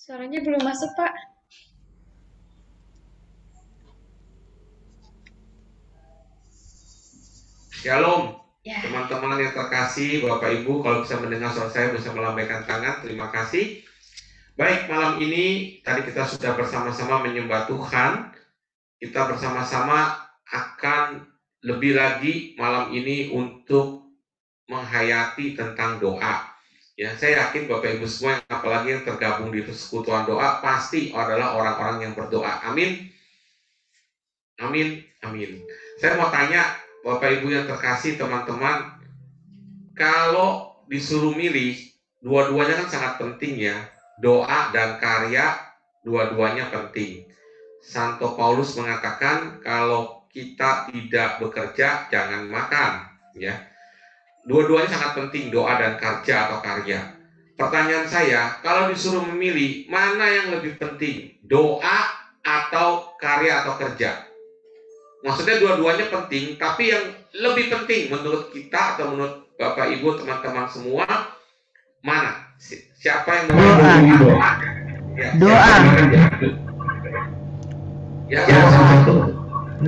Suaranya belum masuk, Pak. Shalom, Ya. teman-teman yang terkasih, Bapak Ibu, kalau bisa mendengar suara saya bisa melambaikan tangan, terima kasih. Baik, malam ini tadi kita sudah bersama-sama menyembah Tuhan. Kita bersama-sama akan lebih lagi malam ini untuk menghayati tentang doa. Ya, saya yakin Bapak Ibu semua, apalagi yang tergabung di persekutuan doa, pasti adalah orang-orang yang berdoa. Amin. Amin. Amin. Saya mau tanya Bapak Ibu yang terkasih, teman-teman, kalau disuruh milih, dua-duanya kan sangat penting ya. Doa dan karya, dua-duanya penting. Santo Paulus mengatakan kalau kita tidak bekerja, jangan makan. Ya, dua-duanya sangat penting, doa dan kerja atau karya. Pertanyaan saya, kalau disuruh memilih, mana yang lebih penting, doa atau karya atau kerja? Maksudnya dua-duanya penting, tapi yang lebih penting menurut kita atau menurut Bapak Ibu teman-teman semua mana? Siapa yang mau doa? Ya, Doa. Ya, satu.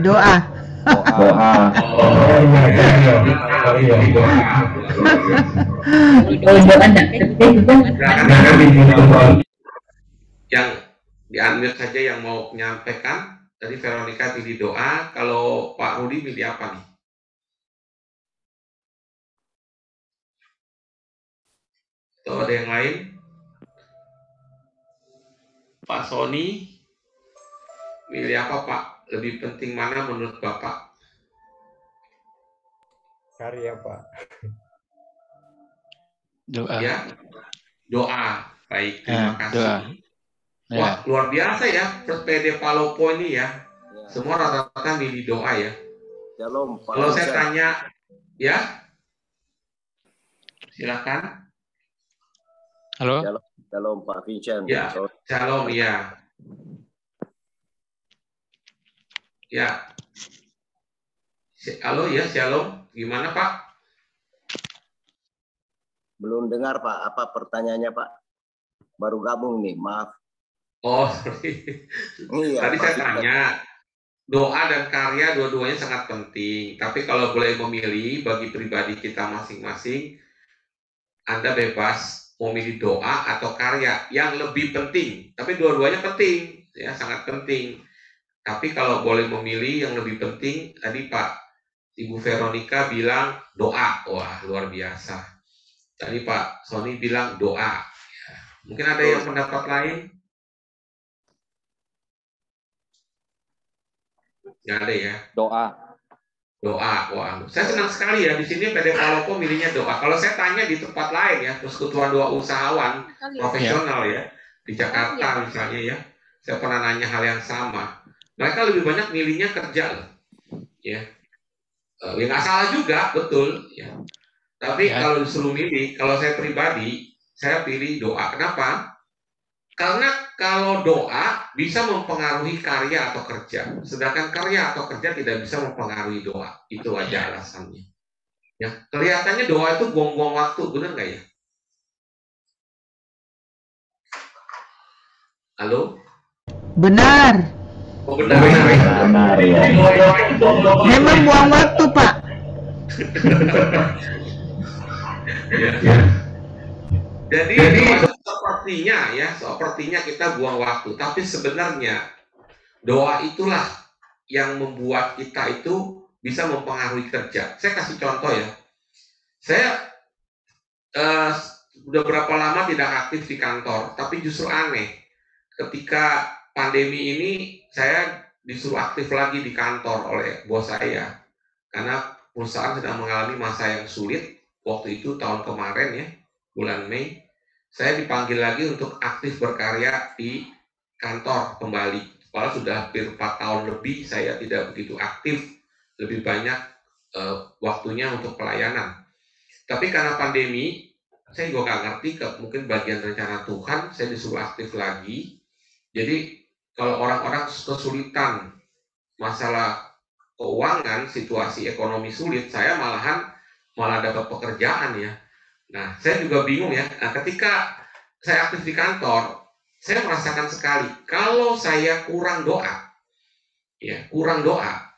Doa. Doa. Yang diambil saja yang mau menyampaikan. Tadi Veronica pilih doa. Kalau Pak Rudi pilih apa nih? Atau ada yang lain? Pak Sony pilih apa Pak? Lebih penting mana menurut Bapak? Karya Pak. Doa. Ya, doa. Baik, terima kasih. Doa. Wah, luar biasa ya, PD Palopo ini ya. Semua rata-rata milih doa ya. Shalom, Pak. Kalau saya tanya, ya, silakan. Halo. Shalom, Pak Vincent. Ya, shalom ya. Ya. Halo ya, shalom. Gimana Pak? Belum dengar Pak, apa pertanyaannya Pak? Baru gabung nih, maaf. Oh, sorry. Iya, Tadi Pak, saya tanya, doa dan karya dua-duanya sangat penting. Tapi kalau boleh memilih bagi pribadi kita masing-masing, Anda bebas mau milih doa atau karya yang lebih penting. Tapi dua-duanya penting, ya sangat penting. Tapi kalau boleh memilih yang lebih penting, tadi Pak Ibu Veronica bilang doa. Wah, luar biasa. Tadi Pak Sony bilang doa. Mungkin ada yang pendapat lain? Nggak ada ya? Doa. Doa. Wah, saya senang sekali ya. Di sini PD Palopo milihnya doa. Kalau saya tanya di tempat lain ya, Persekutuan Doa Usahawan profesional ya, di Jakarta misalnya ya, saya pernah nanya hal yang sama. Mereka lebih banyak milihnya kerja loh. Ya. Ya nggak salah juga, betul. Ya. Tapi kalau disuruh milih, kalau saya pribadi, saya pilih doa. Kenapa? Karena kalau doa bisa mempengaruhi karya atau kerja, sedangkan karya atau kerja tidak bisa mempengaruhi doa. Itu aja alasannya. Ya, kelihatannya doa itu buang-buang waktu, benar nggak ya? Halo? Benar. Oh, benar. Ya. Memang buang waktu, Pak. Ya. Jadi sepertinya kita buang waktu. Tapi sebenarnya doa itulah yang membuat kita itu bisa mempengaruhi kerja. Saya kasih contoh ya. Saya udah berapa lama tidak aktif di kantor, tapi justru aneh. Ketika pandemi ini, saya disuruh aktif lagi di kantor oleh bos saya. Karena perusahaan sedang mengalami masa yang sulit. Waktu itu tahun kemarin ya, bulan Mei. Saya dipanggil lagi untuk aktif berkarya di kantor kembali. Kalau sudah hampir 4 tahun lebih saya tidak begitu aktif, lebih banyak waktunya untuk pelayanan. Tapi karena pandemi, saya juga nggak ngerti, mungkin bagian rencana Tuhan, saya disuruh aktif lagi. Jadi kalau orang-orang kesulitan masalah keuangan, situasi ekonomi sulit, saya malah dapat pekerjaan ya. Nah, saya juga bingung ya. Nah, ketika saya aktif di kantor, saya merasakan sekali kalau saya kurang doa, ya kurang doa,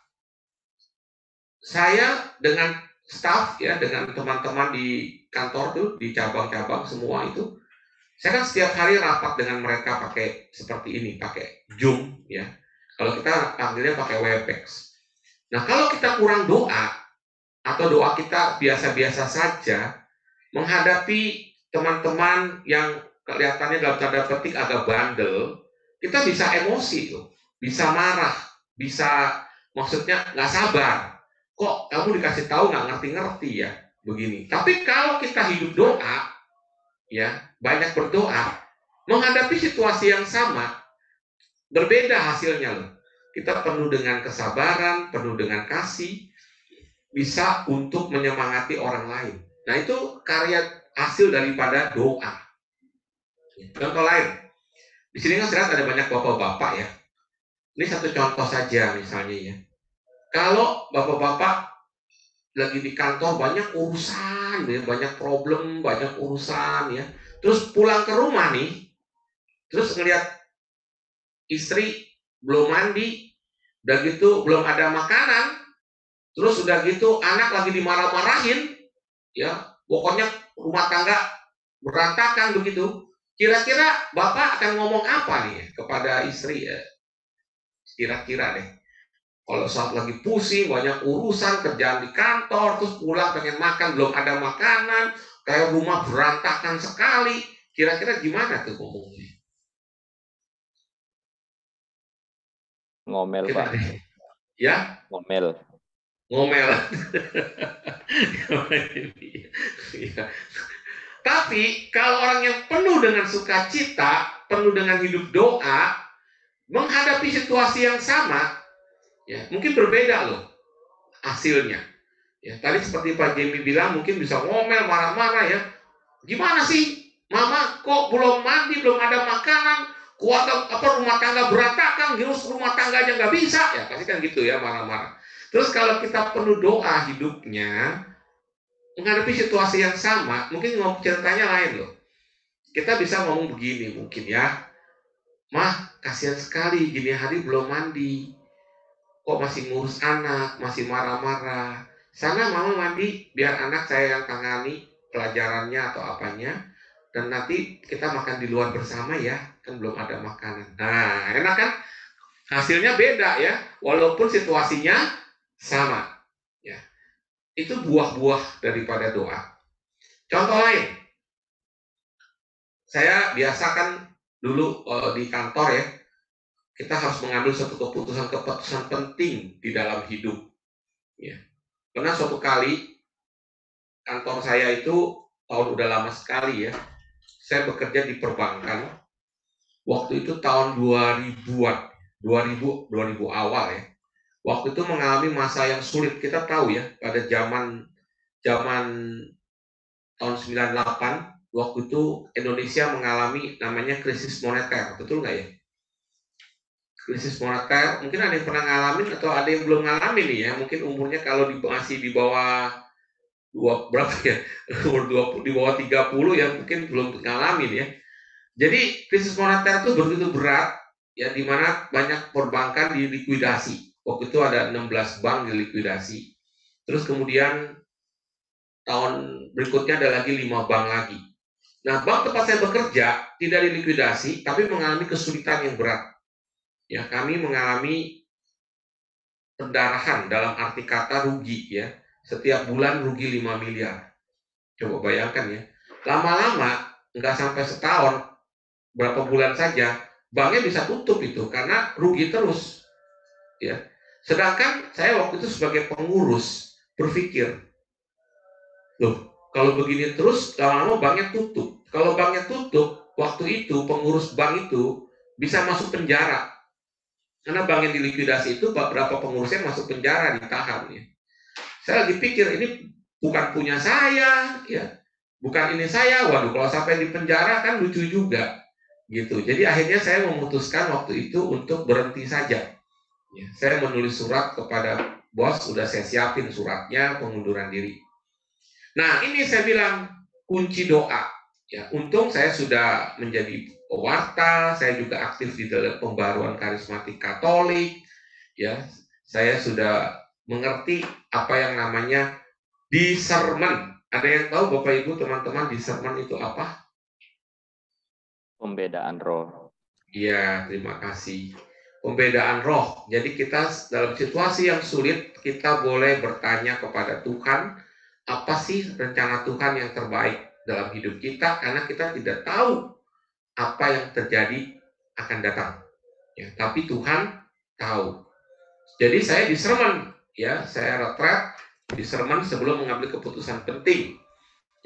saya dengan staff ya, dengan teman-teman di kantor tuh, di cabang-cabang semua itu, saya kan setiap hari rapat dengan mereka pakai seperti ini, pakai Zoom ya. Kalau kita panggilnya pakai Webex. Nah, kalau kita kurang doa atau doa kita biasa-biasa saja menghadapi teman-teman yang kelihatannya dalam tanda petik agak bandel, kita bisa emosi tuh, bisa marah, bisa maksudnya nggak sabar. Kok kamu dikasih tahu nggak ngerti-ngerti ya begini. Tapi kalau kita hidup doa, ya banyak berdoa, menghadapi situasi yang sama, berbeda hasilnya loh. Kita penuh dengan kesabaran, penuh dengan kasih, bisa untuk menyemangati orang lain. Nah itu karya hasil daripada doa. Contoh lain, di sini kan saya lihat ada banyak bapak-bapak ya. Ini satu contoh saja misalnya ya. Kalau bapak-bapak lagi di kantor banyak urusan, ya, banyak problem, banyak urusan ya. Terus pulang ke rumah nih, terus ngelihat istri belum mandi, udah gitu belum ada makanan, terus udah gitu anak lagi dimarah-marahin, ya pokoknya rumah tangga berantakan begitu. Kira-kira bapak akan ngomong apa nih kepada istri ya? Kira-kira deh. Kalau saat lagi pusing, banyak urusan, kerjaan di kantor, terus pulang pengen makan, belum ada makanan, kayak rumah berantakan sekali. Kira-kira gimana tuh ngomongnya? Ngomel, Kita Pak. deh. Ya? Ngomel. Ngomel. Ya. Tapi kalau orang yang penuh dengan sukacita, penuh dengan hidup doa, menghadapi situasi yang sama, ya mungkin berbeda loh hasilnya. Ya, tadi seperti Pak Jemi bilang mungkin bisa ngomel, marah-marah ya. Gimana sih, Mama kok belum mandi, belum ada makanan, keluarga rumah tangga berantakan, ngurus rumah tangga aja nggak bisa, ya pasti kan gitu ya marah-marah. Terus kalau kita penuh doa hidupnya, menghadapi situasi yang sama, mungkin ceritanya lain loh. Kita bisa ngomong begini mungkin ya, Mah kasihan sekali gini hari belum mandi, kok masih ngurus anak, masih marah-marah. Sana mama mandi, biar anak saya yang tangani pelajarannya atau apanya, dan nanti kita makan di luar bersama ya, kan belum ada makanan. Nah, enak kan? Hasilnya beda ya, walaupun situasinya sama. Ya, itu buah-buah daripada doa. Contoh lain, saya biasakan dulu di kantor ya, kita harus mengambil suatu keputusan penting di dalam hidup. Ya. Pernah suatu kali kantor saya itu udah lama sekali ya. Saya bekerja di perbankan. Waktu itu tahun 2000-an, 2000 awal ya. Waktu itu mengalami masa yang sulit. Kita tahu ya, pada zaman tahun 98, waktu itu Indonesia mengalami namanya krisis moneter. Betul nggak ya? Krisis moneter, mungkin ada yang pernah ngalamin atau ada yang belum ngalamin nih ya. Mungkin umurnya kalau masih di bawah berapa ya, umur 20, di bawah 30 ya mungkin belum ngalamin ya. Jadi krisis moneter itu begitu berat ya, di mana banyak perbankan dilikuidasi. Waktu itu ada 16 bank dilikuidasi. Terus kemudian tahun berikutnya ada lagi 5 bank lagi. Nah, bank tempat saya bekerja tidak dilikuidasi tapi mengalami kesulitan yang berat. Ya, kami mengalami pendarahan dalam arti kata rugi ya. Setiap bulan rugi 5 miliar. Coba bayangkan ya. Lama-lama, nggak sampai setahun, berapa bulan saja, banknya bisa tutup itu karena rugi terus. Ya. Sedangkan saya waktu itu sebagai pengurus berpikir, loh, kalau begini terus, lama-lama banknya tutup. Kalau banknya tutup, waktu itu pengurus bank itu bisa masuk penjara. Karena bank yang dilikuidasi itu beberapa pengurusnya masuk penjara, ditahan ya. Saya lagi pikir ini bukan punya saya, ya, bukan ini saya. Waduh, kalau sampai di penjara kan lucu juga, gitu. Jadi akhirnya saya memutuskan waktu itu untuk berhenti saja. Ya, saya menulis surat kepada bos, sudah saya siapin suratnya pengunduran diri. Nah, ini saya bilang kunci doa. Ya, untung saya sudah menjadi pewarta, saya juga aktif di dalam pembaruan karismatik Katolik, ya. Saya sudah mengerti apa yang namanya discernment. Ada yang tahu Bapak Ibu teman-teman discernment itu apa? Pembedaan roh. Iya, terima kasih. Pembedaan roh. Jadi kita dalam situasi yang sulit, kita boleh bertanya kepada Tuhan, apa sih rencana Tuhan yang terbaik dalam hidup kita, karena kita tidak tahu apa yang terjadi akan datang. Ya, tapi Tuhan tahu. Jadi saya discernment, ya, saya retret discernment sebelum mengambil keputusan penting.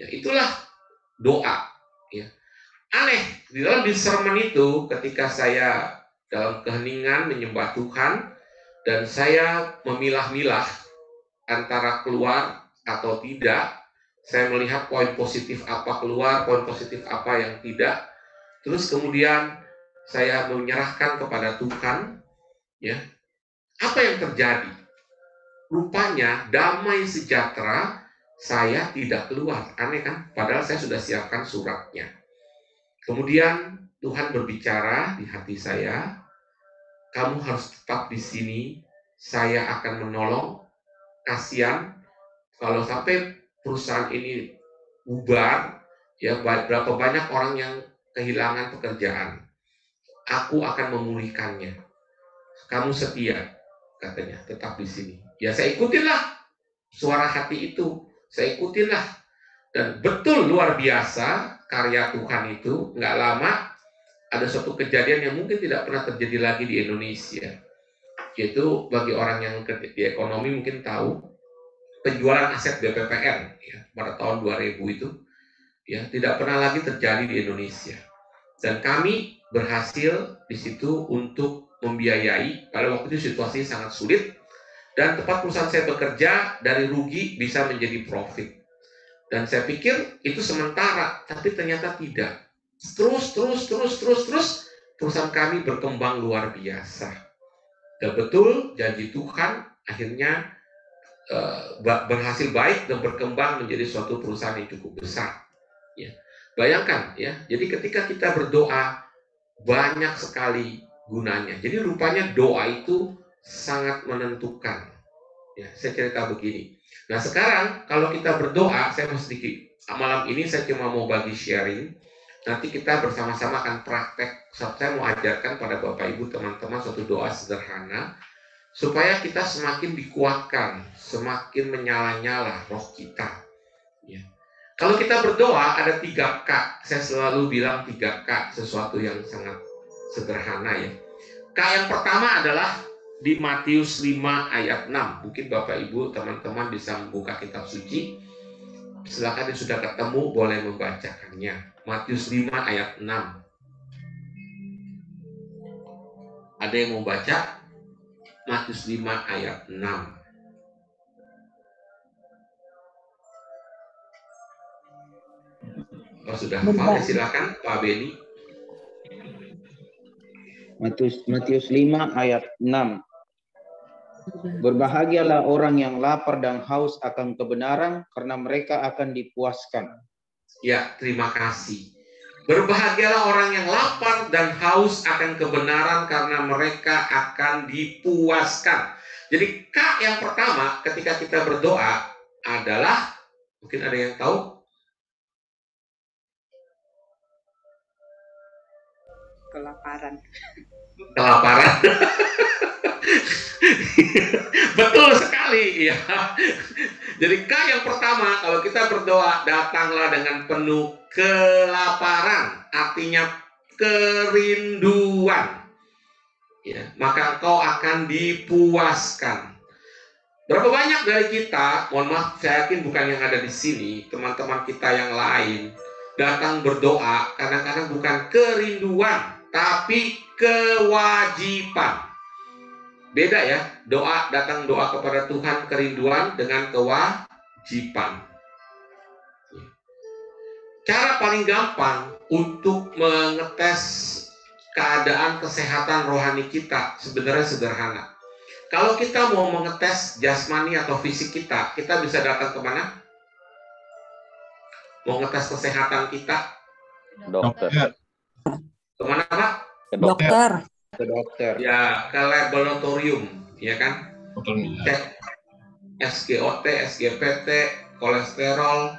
Ya, itulah doa. Ya. Aneh, di dalam discernment itu ketika saya dalam keheningan menyembah Tuhan dan saya memilah-milah antara keluar atau tidak, saya melihat poin positif apa keluar, poin positif apa yang tidak. Terus kemudian saya menyerahkan kepada Tuhan, ya. Apa yang terjadi? Rupanya damai sejahtera saya tidak keluar. Aneh kan? Padahal saya sudah siapkan suratnya. Kemudian Tuhan berbicara di hati saya, kamu harus tetap di sini, saya akan menolong. Kasihan kalau sampai perusahaan ini bubar, ya berapa banyak orang yang kehilangan pekerjaan. Aku akan memulihkannya. Kamu setia, katanya, tetap di sini. Ya saya ikutinlah suara hati itu, saya ikutinlah. Dan betul luar biasa karya Tuhan itu, nggak lama ada suatu kejadian yang mungkin tidak pernah terjadi lagi di Indonesia. Yaitu bagi orang yang di ekonomi mungkin tahu, penjualan aset BPPR ya, pada tahun 2000 itu ya tidak pernah lagi terjadi di Indonesia. Dan kami berhasil di situ untuk membiayai, pada waktu itu situasi sangat sulit, dan tempat perusahaan saya bekerja dari rugi bisa menjadi profit. Dan saya pikir itu sementara, tapi ternyata tidak. Terus perusahaan kami berkembang luar biasa. Dan betul janji Tuhan akhirnya berhasil baik dan berkembang menjadi suatu perusahaan yang cukup besar. Ya. Bayangkan ya, jadi ketika kita berdoa banyak sekali gunanya. Jadi rupanya doa itu sangat menentukan. Ya, saya cerita begini. Nah sekarang kalau kita berdoa, saya mau sedikit malam ini saya cuma mau bagi sharing. Nanti kita bersama-sama akan praktek. Saya mau ajarkan pada Bapak Ibu teman-teman suatu doa sederhana supaya kita semakin dikuatkan, semakin menyala-nyala roh kita. Ya. Kalau kita berdoa ada 3K. Saya selalu bilang 3K, sesuatu yang sangat sederhana ya. K yang pertama adalah di Matius 5 ayat 6. Mungkin Bapak Ibu teman-teman bisa membuka kitab suci. Silakan yang sudah ketemu boleh membacakannya. Matius 5 ayat 6. Ada yang mau baca? Matius 5 ayat 6. Oh sudah hafal, silakan Pak Beni. Matius 5 ayat 6. Berbahagialah orang yang lapar dan haus akan kebenaran, karena mereka akan dipuaskan. Ya, terima kasih. Berbahagialah orang yang lapar dan haus akan kebenaran, karena mereka akan dipuaskan. Jadi K yang pertama ketika kita berdoa adalah, mungkin ada yang tahu? Kelaparan. Kelaparan. Betul sekali ya. Jadi K yang pertama kalau kita berdoa, datanglah dengan penuh kelaparan, artinya kerinduan. Ya, maka engkau akan dipuaskan. Berapa banyak dari kita, mohon maaf, saya yakin bukan yang ada di sini, teman-teman kita yang lain datang berdoa kadang-kadang bukan kerinduan, tapi kewajiban. Beda ya, datang doa kepada Tuhan kerinduan dengan kewajiban. Cara paling gampang untuk mengetes keadaan kesehatan rohani kita sebenarnya sederhana. Kalau kita mau mengetes jasmani atau fisik kita bisa datang kemana? Mau ngetes kesehatan kita? Dokter. Kemana Pak? Ke dokter. Dokter. Ke dokter. Ya, ke laboratorium, ya kan? Cek SGOT, SGPT, kolesterol,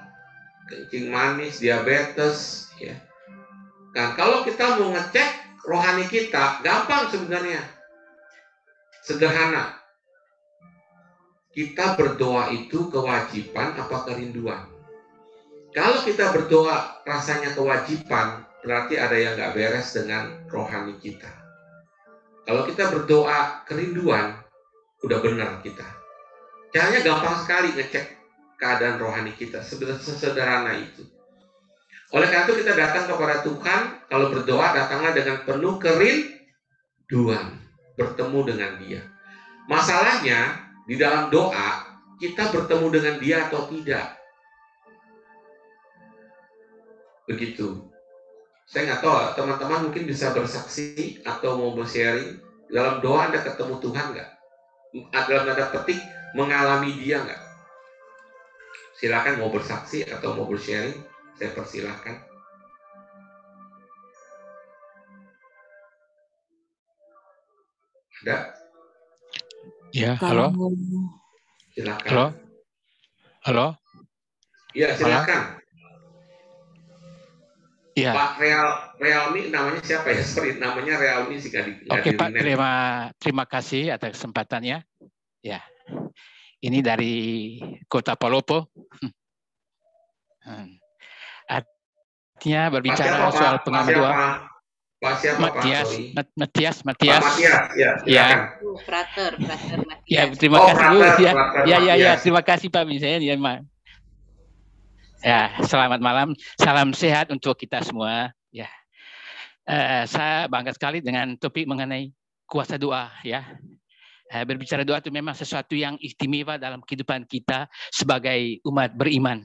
kencing manis, diabetes, ya. Nah, kalau kita mau ngecek rohani kita, gampang sebenarnya. Sederhana. Kita berdoa itu kewajiban apa kerinduan? Kalau kita berdoa rasanya kewajiban, berarti ada yang nggak beres dengan rohani kita. Kalau kita berdoa kerinduan, udah benar kita. Caranya gampang sekali ngecek keadaan rohani kita, sesederhana itu. Oleh karena itu kita datang kepada Tuhan, kalau berdoa datanglah dengan penuh kerinduan, bertemu dengan Dia. Masalahnya, di dalam doa, kita bertemu dengan Dia atau tidak. Begitu. Saya nggak tahu, teman-teman mungkin bisa bersaksi atau mau bersharing. Dalam doa Anda ketemu Tuhan nggak? Dalam tanda petik, mengalami Dia nggak? Silakan mau bersaksi atau mau bersharing, saya persilahkan. Ada? Ya, halo. Silakan. Halo. Halo. Iya, silakan. Iya. Pak Realmi namanya siapa ya? Sorry, namanya Realmi sih nggak Oke Pak, di-rename. terima kasih atas kesempatannya. Ya, ini dari Kota Palopo. Artinya berbicara soal pengalaman doa. Pak siapa Matias, Pak? Matias. Pak Matias, ya, silakan. Frater Matias. Ya, terima kasih Bu. Ya, terima kasih Pak misalnya ya, Mak. Ya, selamat malam, salam sehat untuk kita semua. Ya, saya bangga sekali dengan topik mengenai kuasa doa. Ya, berbicara doa itu memang sesuatu yang istimewa dalam kehidupan kita sebagai umat beriman.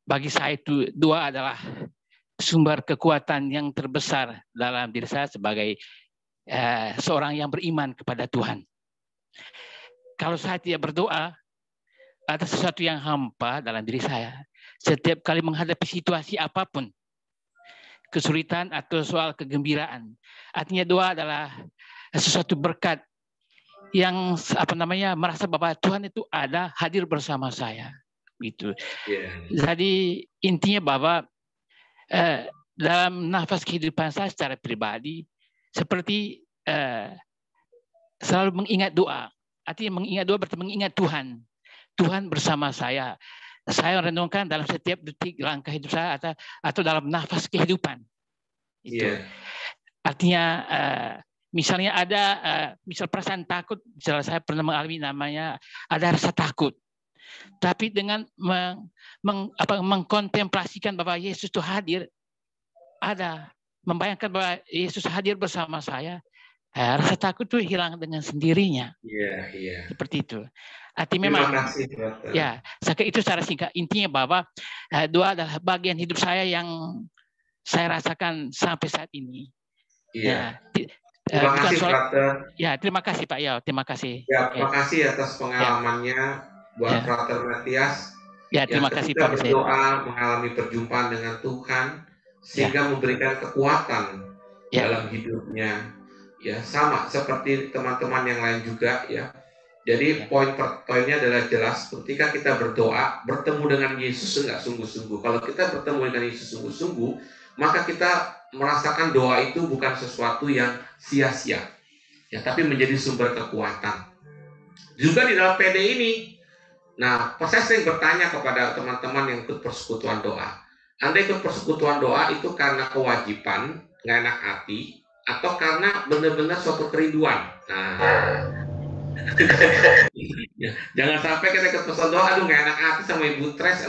Bagi saya itu doa adalah sumber kekuatan yang terbesar dalam diri saya sebagai seorang yang beriman kepada Tuhan. Kalau saya tidak berdoa, ada sesuatu yang hampa dalam diri saya. Setiap kali menghadapi situasi apapun, kesulitan atau soal kegembiraan. Artinya doa adalah sesuatu berkat yang merasa bahwa Tuhan itu ada, hadir bersama saya. Gitu. Jadi intinya bahwa dalam nafas kehidupan saya secara pribadi seperti selalu mengingat doa. Artinya mengingat doa berarti mengingat Tuhan. Tuhan bersama saya. Saya renungkan dalam setiap detik langkah hidup saya atau dalam nafas kehidupan. Itu. Artinya misalnya ada misal perasaan takut, misalnya saya pernah mengalami namanya ada rasa takut. Tapi dengan mengkontemplasikan bahwa Yesus itu hadir, membayangkan bahwa Yesus hadir bersama saya, rasa takut itu hilang dengan sendirinya. Iya. Seperti itu. Artinya memang, ya, itu secara singkat intinya bahwa doa adalah bagian hidup saya yang saya rasakan sampai saat ini. Iya. Ya, terima kasih, Frater. Ya, terima kasih Pak. Ya, terima kasih. Ya, terima kasih atas pengalamannya buat Frater Matias. Ya, terima kasih Pak. Berdoa, mengalami perjumpaan dengan Tuhan sehingga memberikan kekuatan dalam hidupnya. Ya, sama seperti teman-teman yang lain juga ya. Jadi poinnya adalah jelas ketika kita berdoa, bertemu dengan Yesus enggak sungguh-sungguh. Kalau kita bertemu dengan Yesus sungguh-sungguh, maka kita merasakan doa itu bukan sesuatu yang sia-sia. Ya, tapi menjadi sumber kekuatan. Juga di dalam PD ini. Nah, saya sering bertanya kepada teman-teman yang ikut persekutuan doa. Anda ikut persekutuan doa itu karena kewajiban, nggak enak hati, atau karena benar-benar suatu kerinduan. Nah, jangan sampai kita ikut persekutuan doa, aduh nggak enak hati sama ibu stres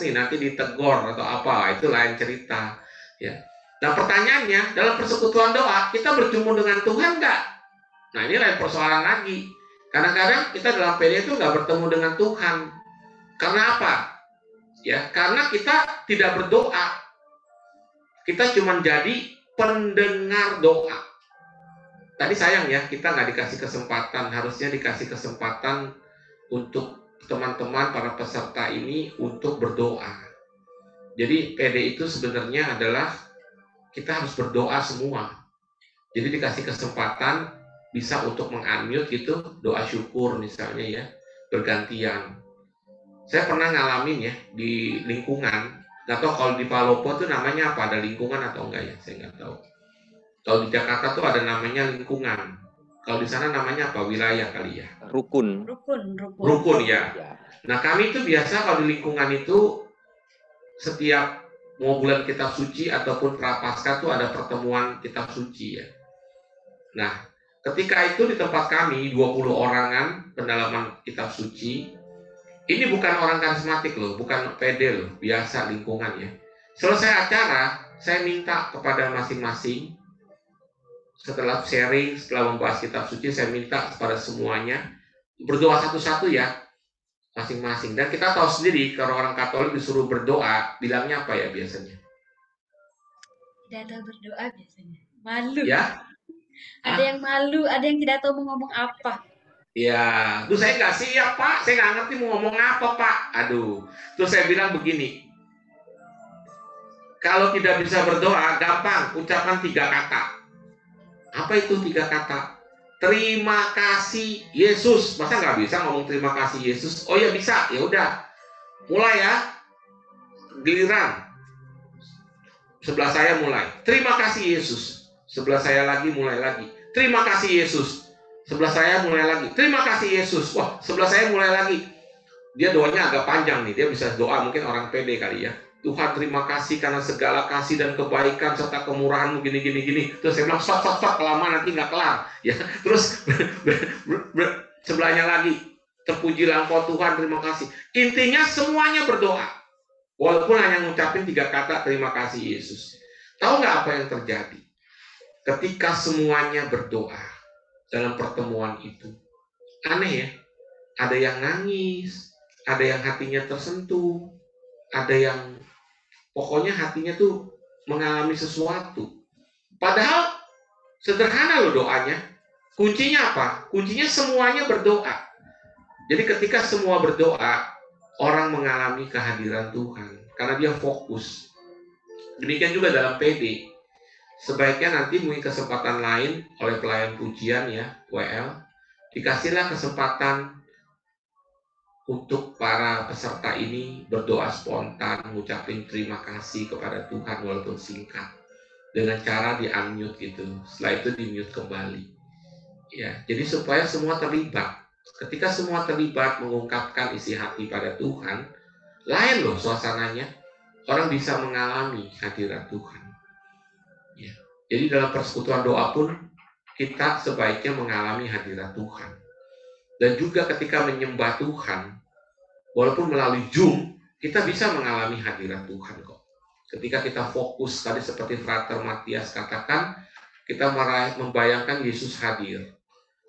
nih, nanti ditegor atau apa, itu lain cerita. Ya. Nah, pertanyaannya, dalam persekutuan doa, kita berjumpa dengan Tuhan nggak? Nah, ini lain persoalan lagi. Kadang-kadang kita dalam PD itu nggak bertemu dengan Tuhan. Karena apa? Ya, karena kita tidak berdoa. Kita cuma jadi pendengar doa. Tadi sayang ya, kita nggak dikasih kesempatan. Harusnya dikasih kesempatan untuk teman-teman para peserta ini untuk berdoa. Jadi PD itu sebenarnya adalah kita harus berdoa semua. Jadi dikasih kesempatan bisa untuk meng-unmute gitu, doa syukur misalnya ya, bergantian. Saya pernah ngalamin ya di lingkungan, nggak tahu kalau di Palopo tuh namanya apa, ada lingkungan atau enggak ya, saya nggak tahu. Kalau di Jakarta tuh ada namanya lingkungan. Kalau di sana namanya apa? Wilayah kali ya. Rukun. Rukun ya. Nah kami itu biasa kalau di lingkungan itu setiap mau bulan kitab suci ataupun prapaskah tuh ada pertemuan kitab suci ya. Nah ketika itu di tempat kami 20 orangan pendalaman kitab suci. Ini bukan orang karismatik loh, bukan PD loh, biasa lingkungan ya. Selesai acara, saya minta kepada masing-masing setelah sharing, setelah membahas kitab suci, saya minta kepada semuanya berdoa satu-satu ya, masing-masing. Dan kita tahu sendiri kalau orang Katolik disuruh berdoa, bilangnya apa ya biasanya? Tidak tahu berdoa biasanya. Malu. Ya. Ada yang malu, ada yang tidak tahu mau ngomong apa. Ya, tuh saya nggak siap Pak, saya nggak ngerti mau ngomong apa Pak. Aduh, terus saya bilang begini, kalau tidak bisa berdoa, gampang, ucapkan 3 kata. Apa itu 3 kata? Terima kasih Yesus. Masa nggak bisa ngomong terima kasih Yesus? Oh ya bisa, ya udah. Mulai ya, giliran. Sebelah saya mulai. Terima kasih Yesus. Sebelah saya lagi mulai lagi. Terima kasih Yesus. Sebelah saya mulai lagi. Terima kasih Yesus. Wah, sebelah saya mulai lagi. Dia doanya agak panjang nih. Dia bisa doa mungkin orang pede kali ya. Tuhan terima kasih karena segala kasih dan kebaikan serta kemurahan-Mu gini. Terus saya bilang stop kelamaan nanti nggak kelar. Ya, terus sebelahnya lagi. Terpujilah Engkau Tuhan, terima kasih. Intinya semuanya berdoa. Walaupun hanya ngucapin 3 kata terima kasih Yesus. Tahu nggak apa yang terjadi? Ketika semuanya berdoa dalam pertemuan itu. Aneh ya, ada yang nangis, ada yang hatinya tersentuh, ada yang pokoknya hatinya tuh mengalami sesuatu. Padahal sederhana loh doanya. Kuncinya apa? Kuncinya semuanya berdoa. Jadi ketika semua berdoa, orang mengalami kehadiran Tuhan. Karena dia fokus. Demikian juga dalam PD. Sebaiknya nanti mungkin kesempatan lain oleh pelayan pujian ya, WL, dikasihlah kesempatan untuk para peserta ini berdoa spontan, mengucapkan terima kasih kepada Tuhan walaupun singkat, dengan cara di-unmute gitu. Setelah itu di-mute kembali. Ya, jadi supaya semua terlibat. Ketika semua terlibat mengungkapkan isi hati pada Tuhan, lain loh suasananya. Orang bisa mengalami hadirat Tuhan. Ya. Jadi dalam persekutuan doa pun kita sebaiknya mengalami hadirat Tuhan. Dan juga ketika menyembah Tuhan, walaupun melalui Zoom, kita bisa mengalami hadirat Tuhan kok. Ketika kita fokus, tadi seperti Frater Matias katakan, kita membayangkan Yesus hadir.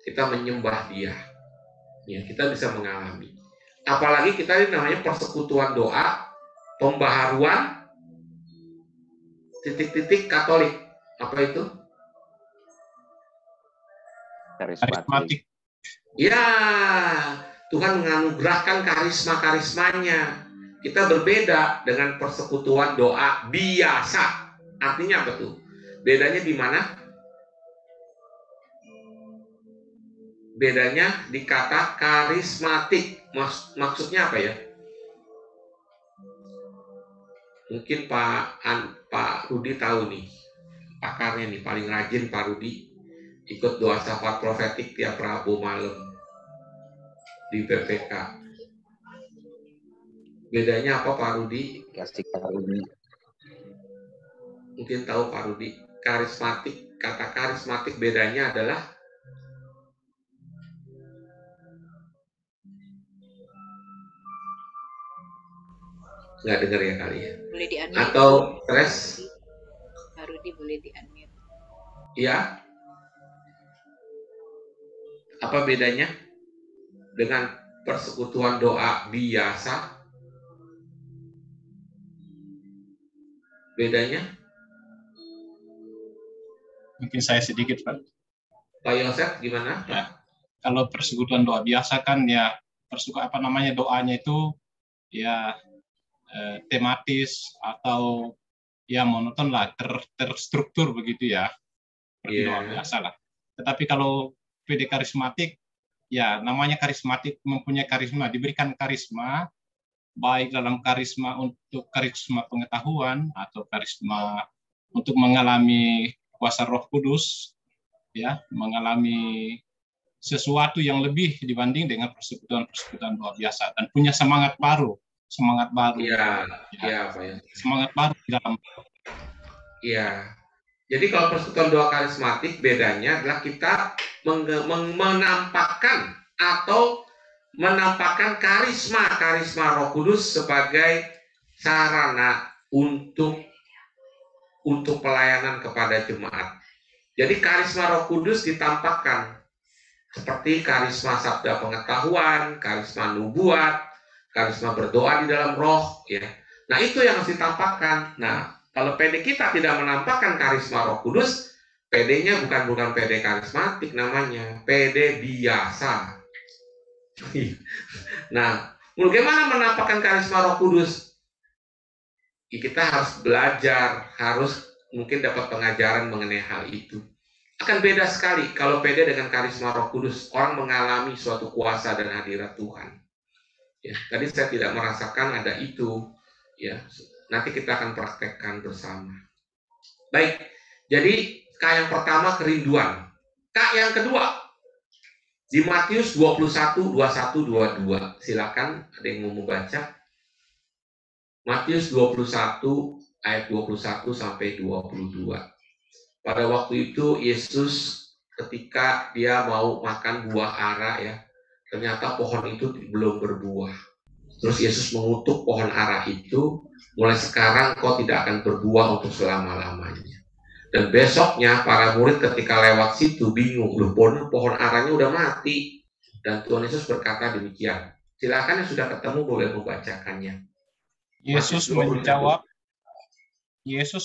Kita menyembah Dia. Ya, kita bisa mengalami. Apalagi kita ini namanya persekutuan doa, pembaharuan, titik-titik Katolik. Apa itu? Karismatik. Ya, Tuhan menganugerahkan karisma-karismanya. Kita berbeda dengan persekutuan doa biasa. Artinya apa tuh? Bedanya di mana? Bedanya di kata karismatik. Maksudnya apa ya? Mungkin Pak Rudi tahu nih. Pakarnya nih, paling rajin Pak Rudi. Ikut doa syafaat profetik tiap Rabu malam di PPK. Bedanya apa Pak Rudi? Kasih Pak Rudi. Mungkin tahu Pak Rudi. Karismatik, kata karismatik bedanya adalah nggak dengar ya kali ya? Boleh di-unmute. Atau stres? Pak Rudi boleh di-unmute. Ya. Apa bedanya dengan persekutuan doa biasa? Bedanya? Mungkin saya sedikit, Pak. Pak Yosef gimana? Ya, kalau persekutuan doa biasa kan ya doanya itu ya tematis atau ya monoton lah, terstruktur begitu ya, seperti doa biasa lah. Tetapi kalau PD karismatik, ya namanya karismatik, mempunyai karisma, diberikan karisma, baik dalam karisma untuk karisma pengetahuan atau karisma untuk mengalami kuasa Roh Kudus, ya, mengalami sesuatu yang lebih dibanding dengan persekutuan doa biasa, dan punya semangat baru. Semangat baru. Iya, Pak ya. Semangat baru di dalam. Iya. Jadi kalau persekutuan doa karismatik bedanya adalah kita menampakkan atau menampakkan karisma Roh Kudus sebagai sarana untuk pelayanan kepada jemaat. Jadi karisma Roh Kudus ditampakkan seperti karisma sabda pengetahuan, karisma nubuat, karisma berdoa di dalam roh, ya. Nah, itu yang harus ditampakkan. Nah, kalau PD kita tidak menampakkan karisma Roh Kudus, PD-nya bukan PD karismatik namanya, PD biasa. Nah, bagaimana menampakkan karisma Roh Kudus? Kita harus belajar, harus mungkin dapat pengajaran mengenai hal itu. Akan beda sekali kalau PD dengan karisma Roh Kudus, orang mengalami suatu kuasa dan hadirat Tuhan. Ya, tadi saya tidak merasakan ada itu, ya. Nanti kita akan praktekkan bersama. Baik, jadi K yang pertama kerinduan. K yang kedua di Matius 21, 21, 22. Silakan, ada yang mau baca? Matius 21 ayat 21 sampai 22. Pada waktu itu Yesus ketika dia mau makan buah ara, ya, ternyata pohon itu belum berbuah. Terus Yesus mengutuk pohon ara itu, mulai sekarang kau tidak akan berbuah untuk selama-lamanya. Dan besoknya para murid ketika lewat situ bingung, loh pohon aranya udah mati. Dan Tuhan Yesus berkata demikian. Silakan yang sudah ketemu boleh membacakannya. Yesus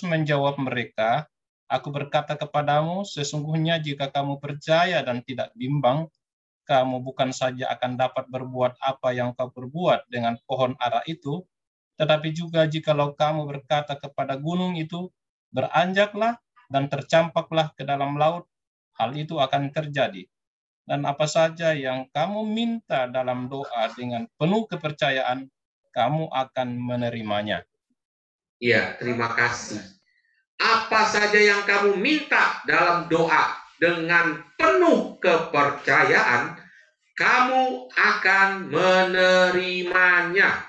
menjawab mereka, aku berkata kepadamu, sesungguhnya jika kamu percaya dan tidak bimbang, kamu bukan saja akan dapat berbuat apa yang kau perbuat dengan pohon ara itu, tetapi juga jikalau kamu berkata kepada gunung itu, beranjaklah dan tercampaklah ke dalam laut, hal itu akan terjadi. Dan apa saja yang kamu minta dalam doa dengan penuh kepercayaan, kamu akan menerimanya. Iya, terima kasih. Apa saja yang kamu minta dalam doa dengan penuh kepercayaan, kamu akan menerimanya.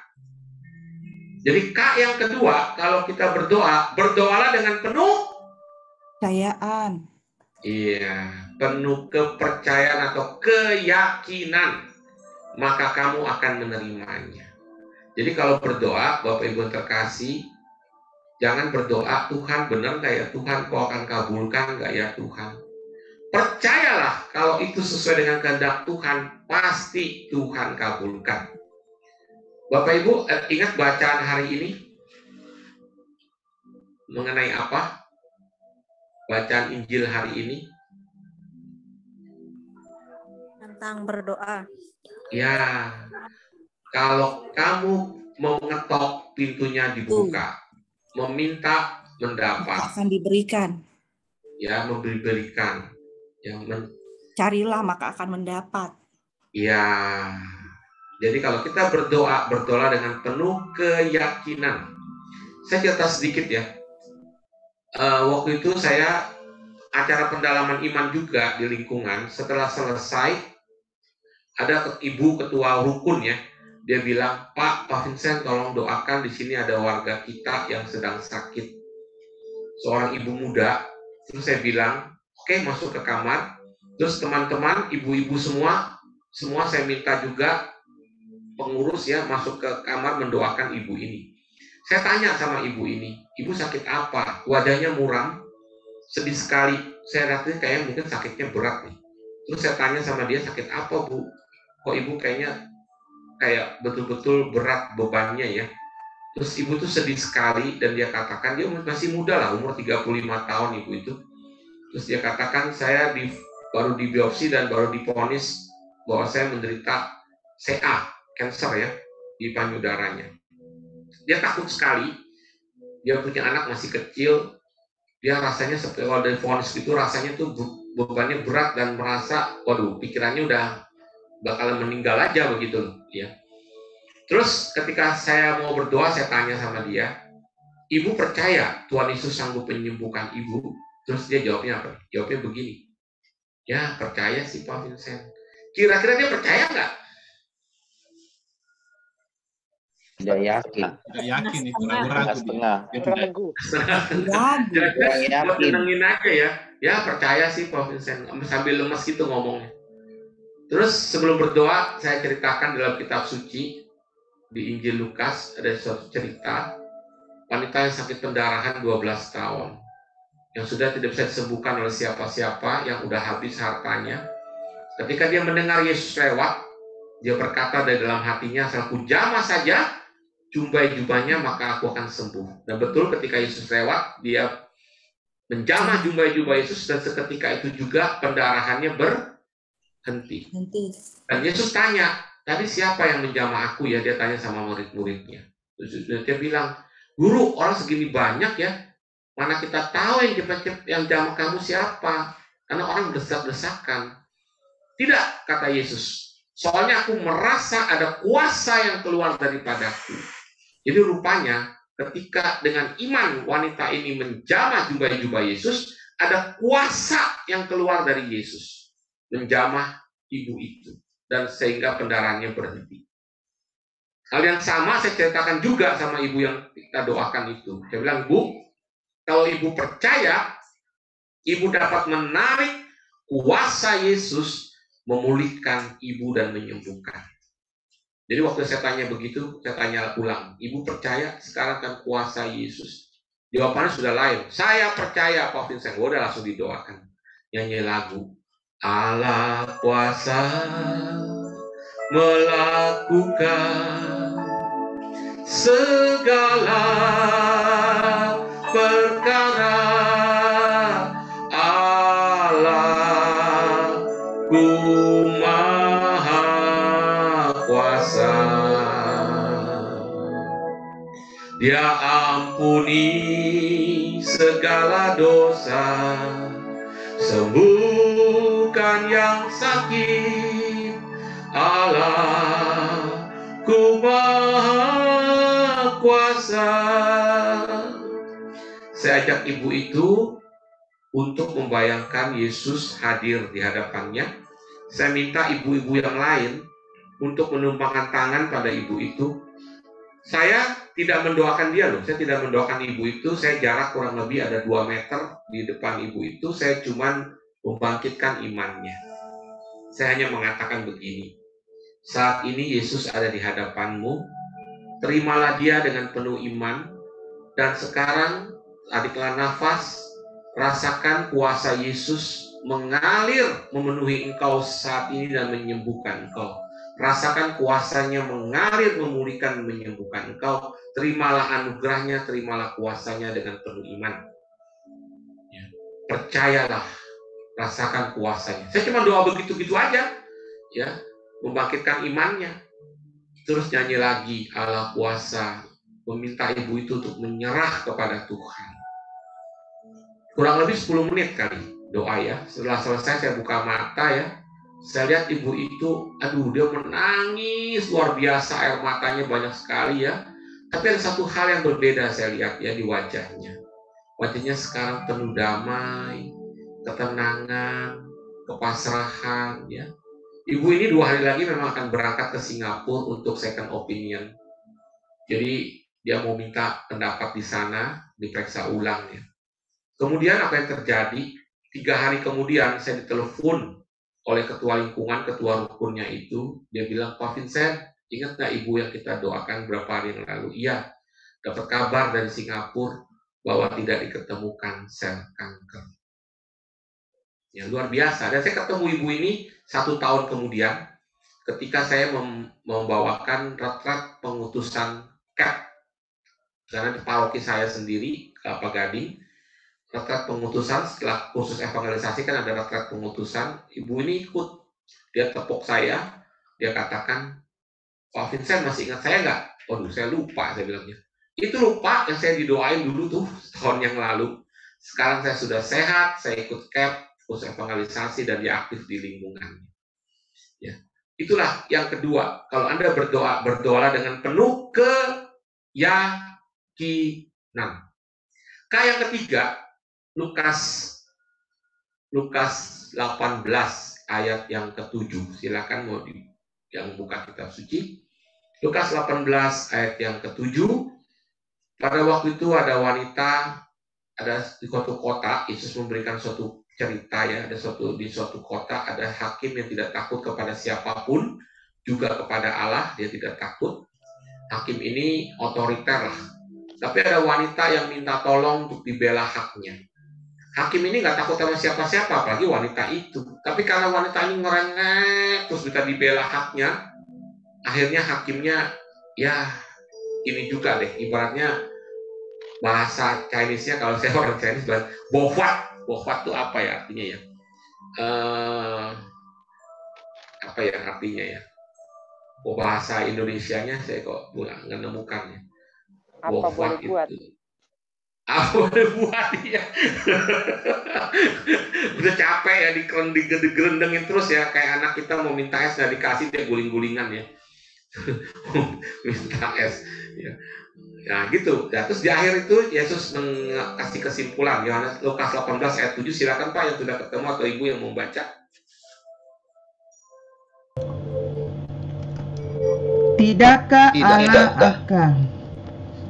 Jadi K yang kedua, kalau kita berdoa, berdoalah dengan penuh Kepercayaan. Iya, penuh kepercayaan atau keyakinan, maka kamu akan menerimanya. Jadi kalau berdoa, Bapak Ibu terkasih, jangan berdoa, Tuhan benar nggak ya Tuhan, kau akan kabulkan nggak ya Tuhan. Percayalah kalau itu sesuai dengan kehendak Tuhan, pasti Tuhan kabulkan. Bapak Ibu ingat bacaan hari ini? Mengenai apa? Bacaan Injil hari ini? Tentang berdoa. Ya, kalau kamu mau ngetok pintunya dibuka, meminta mendapat, Akan diberikan. ya memberikan, yang Carilah maka akan mendapat. ya. Jadi kalau kita berdoa dengan penuh keyakinan. Saya cerita sedikit ya. Waktu itu saya acara pendalaman iman juga di lingkungan. Setelah selesai, ada ibu ketua rukun ya. Dia bilang, Pak Vincent tolong doakan, di sini ada warga kita yang sedang sakit. Seorang ibu muda. Terus saya bilang, oke, masuk ke kamar. Terus teman-teman, ibu-ibu semua saya minta juga pengurus ya masuk ke kamar mendoakan ibu ini. Saya tanya sama ibu ini, ibu sakit apa? Wajahnya muram, sedih sekali. Saya lihat kayak mungkin sakitnya berat nih. Terus saya tanya sama dia, sakit apa Bu? Kok ibu kayaknya kayak betul-betul berat bebannya ya. Terus ibu tuh sedih sekali dan dia katakan, dia masih muda lah, umur 35 tahun ibu itu. Terus dia katakan, saya baru dibiopsi dan baru divonis bahwa saya menderita CA, cancer ya, di payudaranya. Dia takut sekali. Dia punya anak masih kecil. Dia rasanya seperti kalau dari vonis itu rasanya tuh bebannya berat dan merasa, waduh, pikirannya udah bakalan meninggal aja begitu loh, ya. Terus ketika saya mau berdoa, saya tanya sama dia, ibu percaya Tuhan Yesus sanggup menyembuhkan ibu? Terus dia jawabnya apa? Jawabnya begini, ya percaya sih Pak Vincent. Kira-kira dia percaya nggak? Tidak yakin. Tidak yakin itu ragu-ragu. Setengah. Kira-kira buat tenangin aja ya. Ya percaya sih Pak Vincent. Sambil lemes gitu ngomongnya. Terus sebelum berdoa, saya ceritakan dalam kitab suci di Injil Lukas ada suatu cerita wanita yang sakit pendarahan 12 tahun yang sudah tidak bisa disembuhkan oleh siapa-siapa, yang udah habis hartanya. Ketika dia mendengar Yesus lewat, dia berkata dari dalam hatinya, asal ku jamah saja jumbai jubahnya maka aku akan sembuh. Dan betul ketika Yesus lewat, dia menjamah jumbai jubah Yesus dan seketika itu juga pendarahannya berhenti. Dan Yesus tanya, tadi siapa yang menjamah aku ya? Dia tanya sama murid-muridnya. Terus dia bilang, guru, orang segini banyak ya, mana kita tahu yang jamah kamu siapa? Karena orang berdesak-desakan. Tidak, kata Yesus. Soalnya aku merasa ada kuasa yang keluar daripadaku. Jadi rupanya ketika dengan iman wanita ini menjamah jubah Yesus, ada kuasa yang keluar dari Yesus. Menjamah ibu itu. Dan sehingga pendarahannya berhenti. Hal yang sama saya ceritakan juga sama ibu yang kita doakan itu. Saya bilang, Bu, kalau ibu percaya, ibu dapat menarik kuasa Yesus memulihkan ibu dan menyembuhkan. Jadi waktu saya tanya begitu, saya tanya ulang, ibu percaya sekarang kan kuasa Yesus? Jawabannya sudah lain. Saya percaya, Pak Vincent. Udah langsung didoakan. Nyanyi lagu. Allah kuasa melakukan segala perkara. Allahku maha kuasa. Dia ampuni segala dosa, sembuhkan yang sakit. Allahku maha kuasa. Saya ajak ibu itu untuk membayangkan Yesus hadir di hadapannya. Saya minta ibu-ibu yang lain untuk menumpangkan tangan pada ibu itu. Saya tidak mendoakan dia loh, saya tidak mendoakan ibu itu. Saya jarak kurang lebih ada 2 meter di depan ibu itu. Saya cuma membangkitkan imannya. Saya hanya mengatakan begini, saat ini Yesus ada di hadapanmu, terimalah dia dengan penuh iman, dan sekarang tariklah nafas, rasakan kuasa Yesus mengalir memenuhi engkau saat ini dan menyembuhkan engkau. Rasakan kuasanya mengalir, memulihkan, menyembuhkan engkau. Terimalah anugerahnya, terimalah kuasanya dengan penuh iman. Ya. Percayalah, rasakan kuasanya. Saya cuma doa begitu-gitu aja, ya, membangkitkan imannya. Terus nyanyi lagi, Allah kuasa, meminta ibu itu untuk menyerah kepada Tuhan. Kurang lebih 10 menit kali doa ya. Setelah selesai saya buka mata ya. Saya lihat ibu itu, aduh dia menangis luar biasa, air matanya banyak sekali ya. Tapi ada satu hal yang berbeda saya lihat ya di wajahnya. Wajahnya sekarang penuh damai, ketenangan, kepasrahan ya. Ibu ini 2 hari lagi memang akan berangkat ke Singapura untuk second opinion. Jadi dia mau minta pendapat di sana, diperiksa ulang ya. Kemudian apa yang terjadi? 3 hari kemudian saya ditelepon oleh ketua lingkungan, ketua rukunnya itu. Dia bilang, Pak Vincent, ingat nggak ibu yang kita doakan berapa hari yang lalu? Iya, dapat kabar dari Singapura bahwa tidak diketemukan sel kanker. Ya, luar biasa. Dan saya ketemu ibu ini 1 tahun kemudian ketika saya membawakan retret pengutusan CAP. Karena di paroki saya sendiri, Kelapa Gading, retret pengutusan setelah kursus evangelisasi kan ada retret pengutusan. Ibu ini ikut, dia tepuk saya, dia katakan, Pak Vincent masih ingat saya nggak? Waduh, saya lupa, saya bilangnya. Itu lupa yang saya didoain dulu tuh tahun yang lalu. Sekarang saya sudah sehat, saya ikut CAP, kurs evangelisasi, dan dia aktif di lingkungan. Ya. Itulah yang kedua. Kalau Anda berdoa, berdoalah dengan penuh keyakinan. K yang ketiga, Lukas 18 ayat yang ke-7. Silakan mau yang buka kitab suci. Lukas 18 ayat yang ke-7. Pada waktu itu ada wanita, ada di suatu kota, Yesus memberikan suatu cerita ya, di suatu kota ada hakim yang tidak takut kepada siapapun, juga kepada Allah dia tidak takut. Hakim ini otoriter lah. Tapi ada wanita yang minta tolong untuk dibela haknya. Hakim ini nggak takut sama siapa-siapa, apalagi wanita itu. Tapi karena wanita ini ngerengek, terus bisa dibela haknya, akhirnya hakimnya, ya ini juga deh, ibaratnya bahasa Chinese-nya, kalau saya orang Chinese, bofat. Bofat itu apa ya artinya ya? Apa ya artinya ya? Bahasa Indonesianya saya kok nggak menemukannya. Apa boleh buat? Apa boleh buat ya? Udah capek ya digerendengin terus ya, kayak anak kita mau minta es nggak dikasih, dia guling-gulingan ya. Minta es ya. Nah gitu. Ya, terus di akhir itu Yesus mengasih kesimpulan. Yohanes Lukas 18 ayat 7. Silakan Pak yang sudah ketemu atau Ibu yang mau baca.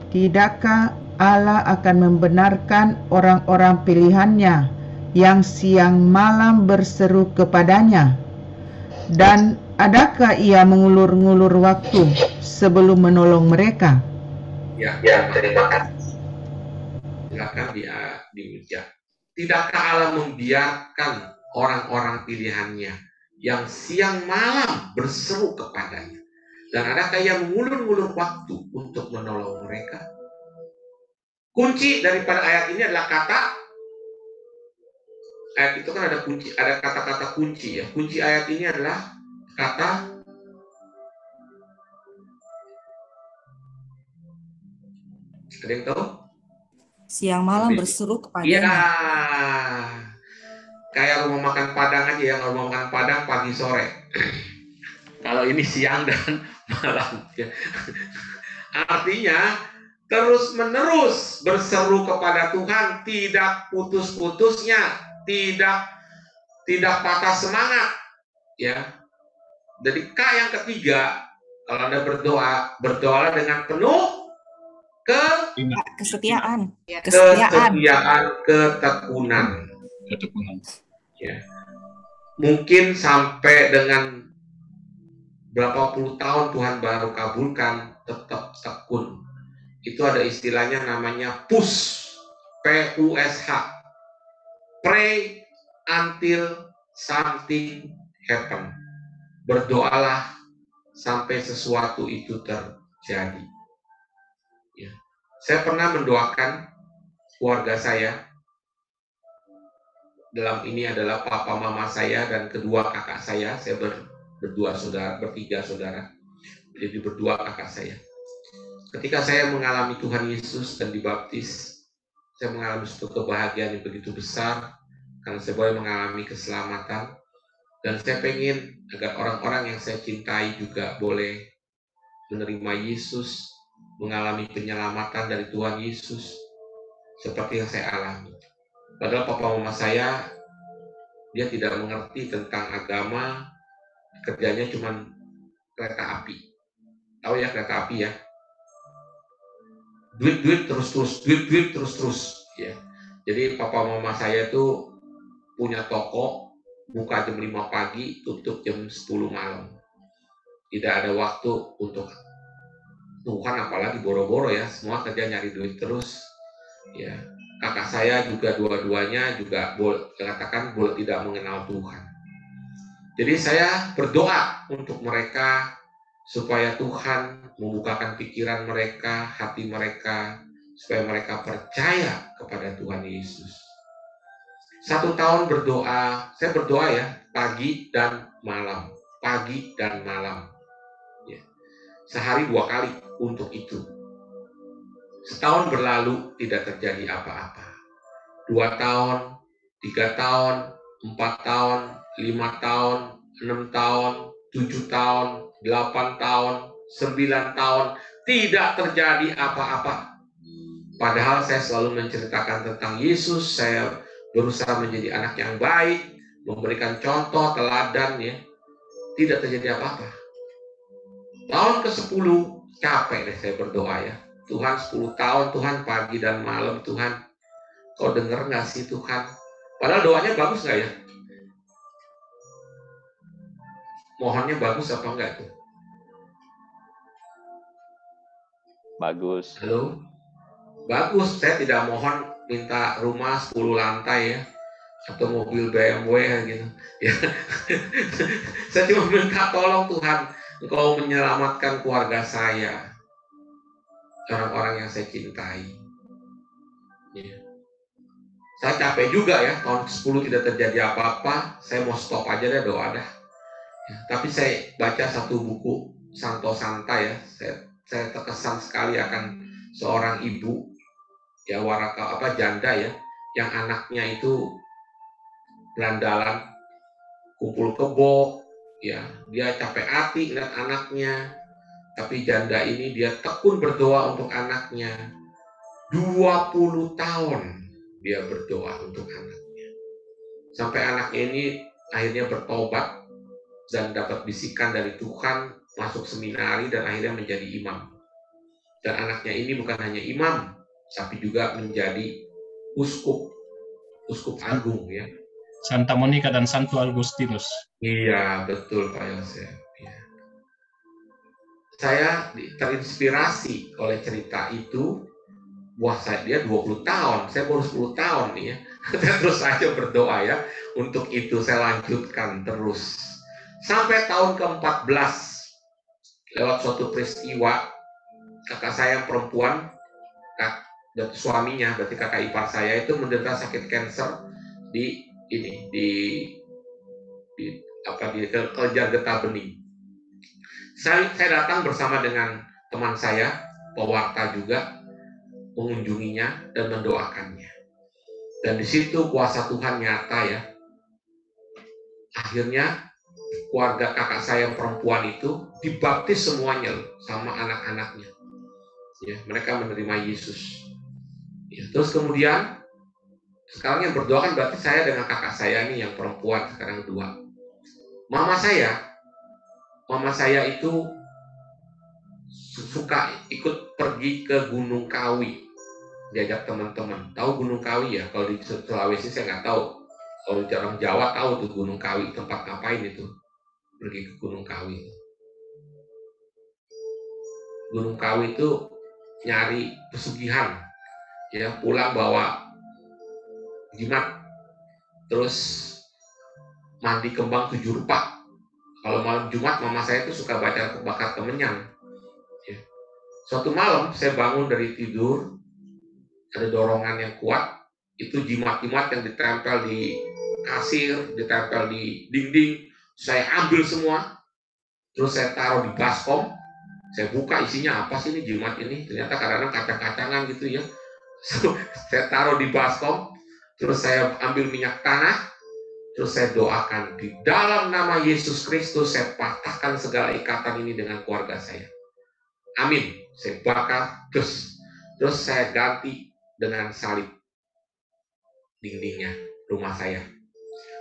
Tidakkah Allah akan membenarkan orang-orang pilihannya yang siang malam berseru kepadanya? Dan adakah ia mengulur-ngulur waktu sebelum menolong mereka? Ya, terima kasih. Silakan diucap. Tidakkah Allah membiarkan orang-orang pilihannya yang siang malam berseru kepadanya? Dan adakah ia mengulur-ngulur waktu untuk menolong mereka? Kunci daripada ayat ini adalah kata. Ayat itu kan ada kunci, ada kata-kata kunci ya. Kunci ayat ini adalah kata ada yang tahu? Siang malam berseru kepadanya. Iya. Kayak rumah makan Padang aja ya, rumah makan Padang pagi sore. Kalau ini siang dan malam ya. Artinya terus menerus berseru kepada Tuhan, tidak putus-putusnya, tidak patah semangat ya. Jadi K yang ketiga, kalau Anda berdoa dengan penuh kesetiaan, ketekunan. Ya. Mungkin sampai dengan berapa puluh tahun Tuhan baru kabulkan, tetap tekun. Itu ada istilahnya namanya PUSH, P-U-S-H, pray until something happen. Berdoalah sampai sesuatu itu terjadi. Ya. Saya pernah mendoakan keluarga saya. Dalam ini adalah papa mama saya dan kedua kakak saya. Saya bertiga saudara. Jadi berdua kakak saya. Ketika saya mengalami Tuhan Yesus dan dibaptis, saya mengalami suatu kebahagiaan yang begitu besar karena saya boleh mengalami keselamatan. Dan saya pengen agar orang-orang yang saya cintai juga boleh menerima Yesus, mengalami penyelamatan dari Tuhan Yesus seperti yang saya alami. Padahal papa mama saya, dia tidak mengerti tentang agama, kerjanya cuma kereta api. Tahu ya kereta api ya? Duit terus ya. Jadi papa mama saya itu punya toko, buka jam 5 pagi, tutup jam 10 malam. Tidak ada waktu untuk Tuhan, apalagi boro-boro ya, semua kerja nyari duit terus ya. Kakak saya juga dua-duanya juga katakan boleh tidak mengenal Tuhan. Jadi saya berdoa untuk mereka supaya Tuhan membukakan pikiran mereka, hati mereka, supaya mereka percaya kepada Tuhan Yesus. 1 tahun berdoa, saya berdoa ya, pagi dan malam. Ya. sehari 2 kali untuk itu. Setahun berlalu tidak terjadi apa-apa. 2 tahun, 3 tahun, 4 tahun, 5 tahun, 6 tahun, 7 tahun, 8 tahun, 9 tahun, tidak terjadi apa-apa. Padahal saya selalu menceritakan tentang Yesus, saya berusaha menjadi anak yang baik, memberikan contoh, teladan, ya. Tidak terjadi apa-apa. Tahun ke-10, capek deh saya berdoa, ya. Tuhan, 10 tahun, Tuhan, pagi dan malam, Tuhan. Kau denger nggak sih, Tuhan? Padahal doanya bagus nggak ya? Mohonnya bagus apa enggak tuh? Bagus. Halo? Bagus, saya tidak mohon minta rumah 10 lantai ya, atau mobil BMW gitu. Ya. Saya cuma minta tolong Tuhan, Engkau menyelamatkan keluarga saya, orang-orang yang saya cintai. Ya. Saya capek juga ya, tahun ke-10 tidak terjadi apa-apa, saya mau stop aja deh, doa dah. Ya, tapi saya baca satu buku Santo Santa ya, saya terkesan sekali akan seorang ibu ya, janda ya, yang anaknya itu berandalan, kumpul kebo, ya, dia capek hati lihat anaknya, tapi janda ini dia tekun berdoa untuk anaknya. 20 tahun dia berdoa untuk anaknya, sampai anaknya ini akhirnya bertobat dan dapat bisikan dari Tuhan, masuk seminari dan akhirnya menjadi imam. Dan anaknya ini bukan hanya imam, tapi juga menjadi uskup agung ya. Santa Monica dan Santo Agustinus. Iya, betul Pak Yosef. Ya. Saya terinspirasi oleh cerita itu. Wah, dia 20 tahun, saya baru 10 tahun nih ya. Saya terus aja berdoa ya. Untuk itu saya lanjutkan terus. Sampai tahun ke-14, lewat suatu peristiwa, kakak saya yang perempuan, dan suaminya, berarti kakak ipar saya itu menderita sakit kanker di kelenjar getah bening. Saya datang bersama dengan teman saya, pewarta juga, mengunjunginya dan mendoakannya. Dan di situ kuasa Tuhan nyata ya. Akhirnya keluarga kakak saya yang perempuan itu dibaptis semuanya sama anak-anaknya. Ya, mereka menerima Yesus. Ya, terus kemudian sekarang yang berdoa kan berarti saya dengan kakak saya nih yang perempuan sekarang 2. Mama saya itu suka ikut pergi ke Gunung Kawi, diajak teman-teman. Tahu Gunung Kawi ya? Kalau di Sulawesi saya nggak tahu. Kalau di orang Jawa tahu tuh Gunung Kawi, tempat ngapain itu? Pergi ke Gunung Kawi. Gunung Kawi itu nyari pesugihan, ya, pulang bawa jimat, terus mandi kembang 7 rupa. Kalau malam Jumat mama saya itu suka baca bakat kemenyan. Ya. Suatu malam saya bangun dari tidur, ada dorongan yang kuat, itu jimat-jimat yang ditempel di kasir, ditempel di dinding, saya ambil semua, terus saya taruh di baskom, saya buka isinya apa sih ini jimat ini, ternyata kadang-kadang kacang-kacangan gitu ya. Saya taruh di baskom, terus saya ambil minyak tanah, terus saya doakan di dalam nama Yesus Kristus, saya patahkan segala ikatan ini dengan keluarga saya. Amin. Saya bakar, terus saya ganti dengan salib dindingnya rumah saya.